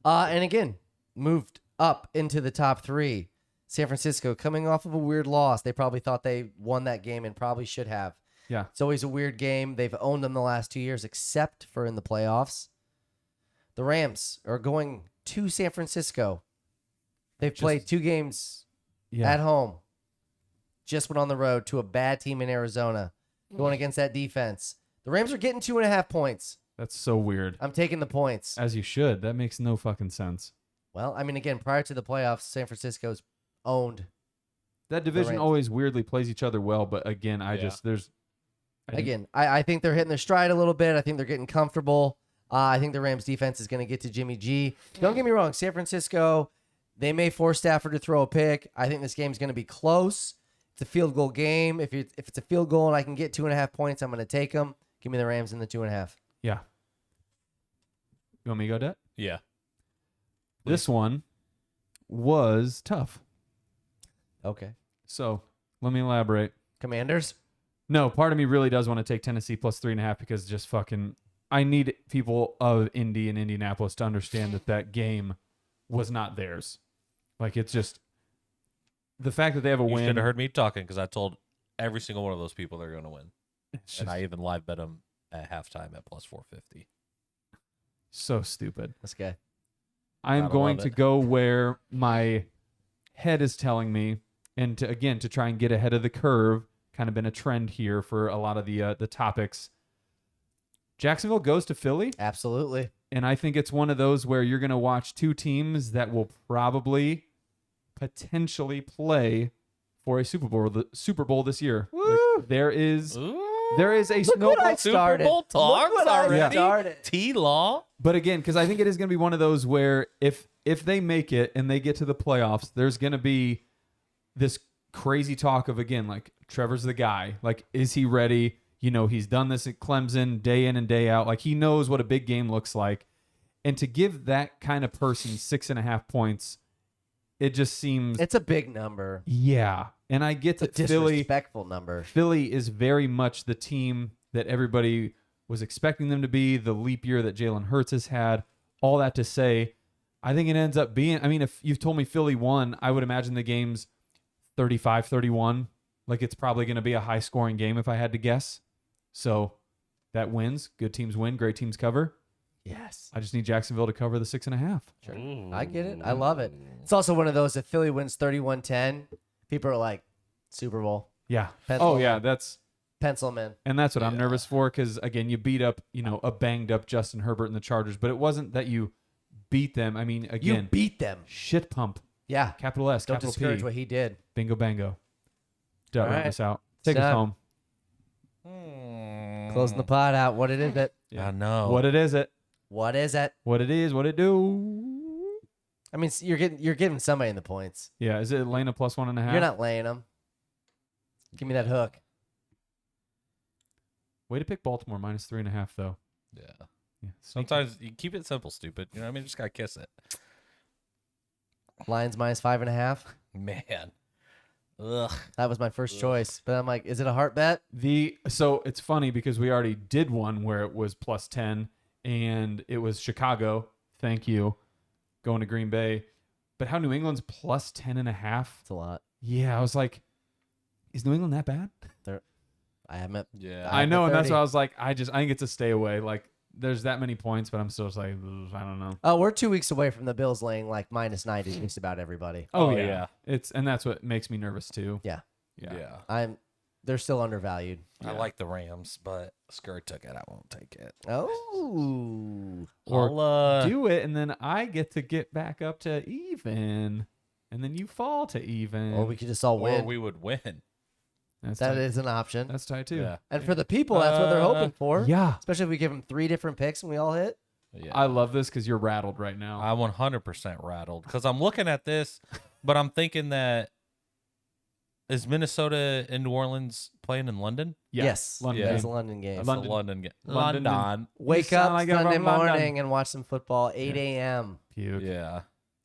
And again, moved up into the top 3. San Francisco coming off of a weird loss. They probably thought they won that game and probably should have. Yeah. It's always a weird game. They've owned them the last 2 years, except for in the playoffs. The Rams are going to San Francisco. They've played 2 games Yeah. at home. Just went on the road to a bad team in Arizona, going against that defense. The Rams are getting 2.5 points. That's so weird. I'm taking the points. As you should. That makes no fucking sense. Well, I mean, again, prior to the playoffs, San Francisco's owned. That division Rams. always weirdly plays each other well, but again, I I think they're hitting their stride a little bit. I think they're getting comfortable. I think the Rams defense is going to get to Jimmy G. Don't get me wrong. San Francisco, they may force Stafford to throw a pick. I think this game's going to be close. It's a field goal game. If it's a field goal and I can get 2.5 points, I'm going to take them. Give me the Rams in the 2.5. Yeah. You want me to go, Det? Yeah. This one was tough. Okay. So let me elaborate. Commanders? No, part of me really does want to take Tennessee plus 3.5 because just fucking, I need people of Indy and Indianapolis to understand that game was not theirs. Like, it's just the fact that they have a You win. should have heard me talking because I told every single one of those people they're going to win. It's And just I even live bet them at halftime at plus 450. so stupid. Let's go. I am Gotta going love to it. go where my head is telling me, and to try and get ahead of the curve, kind of been a trend here for a lot of the topics. Jacksonville goes to Philly, Absolutely. and I think it's one of those where you're going to watch two teams that will probably potentially play for a Super Bowl this year. Like, there is a Look snowball. what I started. Super Bowl talks Look what I already. started. T-Law. But again, because I think it is going to be one of those where if they make it and they get to the playoffs, there's going to be this crazy talk of, again, like, Trevor's the guy. Like, is he ready? You know, he's done this at Clemson day in and day out. Like, he knows what a big game looks like. And to give that kind of person 6.5 points, it just seems... It's a big number. Yeah. And I get It's a that Philly... disrespectful number. Philly is very much the team that everybody was expecting them to be, the leap year that Jalen Hurts has had. All that to say, I think it ends up being... I mean, if you've told me Philly won, I would imagine the game's 35-31. Like, it's probably going to be a high-scoring game if I had to guess. So that wins. Good teams win. Great teams cover. Yes. I just need Jacksonville to cover the 6.5. Sure. I get it. I love it. It's also one of those, if Philly wins 31-10, people are like, Super Bowl. Yeah. Pencil Oh, yeah. in. That's... Pencil 'em in. And that's what I'm nervous for because, again, you beat up, a banged-up Justin Herbert and the Chargers, but it wasn't that you beat them. I mean, You again, beat them. shit pump. Yeah. Capital S, Don't capital discourage P. what he did. Bingo bango. Wrap right. us out. Take us done. home. Closing the pot out. What it is it? I know. What it is it? What is it? What it is? What it do? I mean, you're giving somebody in the points. Yeah, is it Atlanta plus 1.5? You're not laying them. Give me that hook. Way to pick Baltimore minus 3.5 though. Yeah. Yeah, sneaky. Sometimes you keep it simple, stupid. You know what I mean? Just gotta kiss it. Lions minus 5.5. Man. Ugh. That was my first choice, but I'm like, is it a heart bet? So it's funny because we already did one where it was plus 10 and it was Chicago. Thank you. Going to Green Bay. But how New England's plus 10.5? It's a lot. Yeah, I was like, is New England that bad? I haven't. Yeah. I know, and that's 30. why I was like, I think it's a stay away. Like, there's that many points, but I'm still just like, I don't know. Oh, we're 2 weeks away from the Bills laying like minus 90 just about everybody. Oh, Oh, yeah. yeah. And that's what makes me nervous too. Yeah. Yeah. They're still undervalued. I like the Rams, but Sker took it. I won't take it. Oh. Or I'll, do it, and then I get to get back up to even, and then you fall to even. Or we could just all or win. we would win. That's That tight. is an option. That's tight too. Yeah. And for the people, that's what they're hoping for. Yeah. Especially if we give them 3 different picks and we all hit. Yeah. I love this because you're rattled right now. I'm 100% rattled because I'm looking at this, but I'm thinking that is Minnesota and New Orleans playing in London? Yeah. Yes. London. It's a London game. That's London. the London game. London. London. Wake sound up like I'm Sunday from London. morning and watch some football, 8 a.m. Puke. Yeah.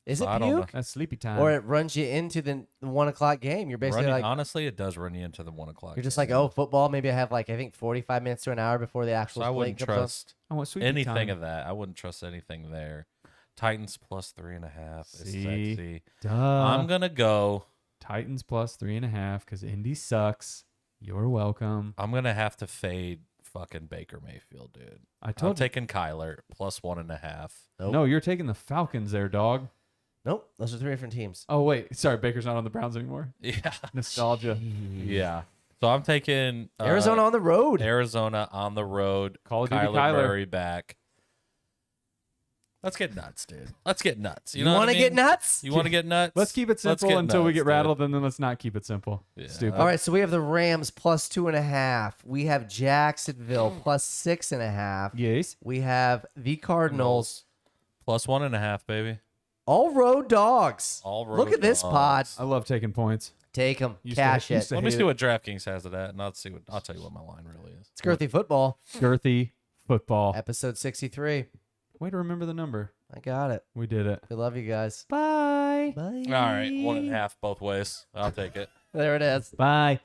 Is it I don't know. puke? That's sleepy time. Or it runs you into the 1 o'clock game. You're basically Running, like, honestly, it does run you into the 1 o'clock. you're just game. like, oh, football. Maybe I have like, I think 45 minutes to an hour before the actual So I slate wouldn't comes up. trust I want sleepy anything time. of that. I wouldn't trust anything there. Titans plus 3.5 is See? sexy. Duh. I'm gonna go. Titans plus 3.5 because Indy sucks. You're welcome. I'm gonna have to fade fucking Baker Mayfield, dude. I I'm told you. taking Kyler plus 1.5. Nope. No, you're taking the Falcons there, dog. Nope. Those are 3 different teams. Oh, wait. Sorry, Baker's not on the Browns anymore. Yeah, Nostalgia. yeah. So I'm taking Arizona on the road. Arizona on the road. Call of Duty Kyler Kyler. Murray back. Let's get nuts, dude. Let's get nuts. You know what want I to get mean? nuts? You want to get nuts? Let's keep it Let's simple get until we nuts, get dude. rattled, and then let's not keep it simple. Yeah. Stupid. All right, so we have the Rams plus 2.5. We have Jacksonville plus 6.5. Yes. We have the Cardinals. Plus 1.5, baby. All road dogs. All road Look at this pod. dogs. I love taking points. Take them. Used to- Cash used it. to- Let me hate see it. what DraftKings has of that, and I'll tell you what my line really is. It's Girthy Football, Girthy football. episode 63. Way to remember the number. I got it. We did it. We love you guys. Bye. Bye. All right, 1.5 both ways. I'll take it. There it is. Bye.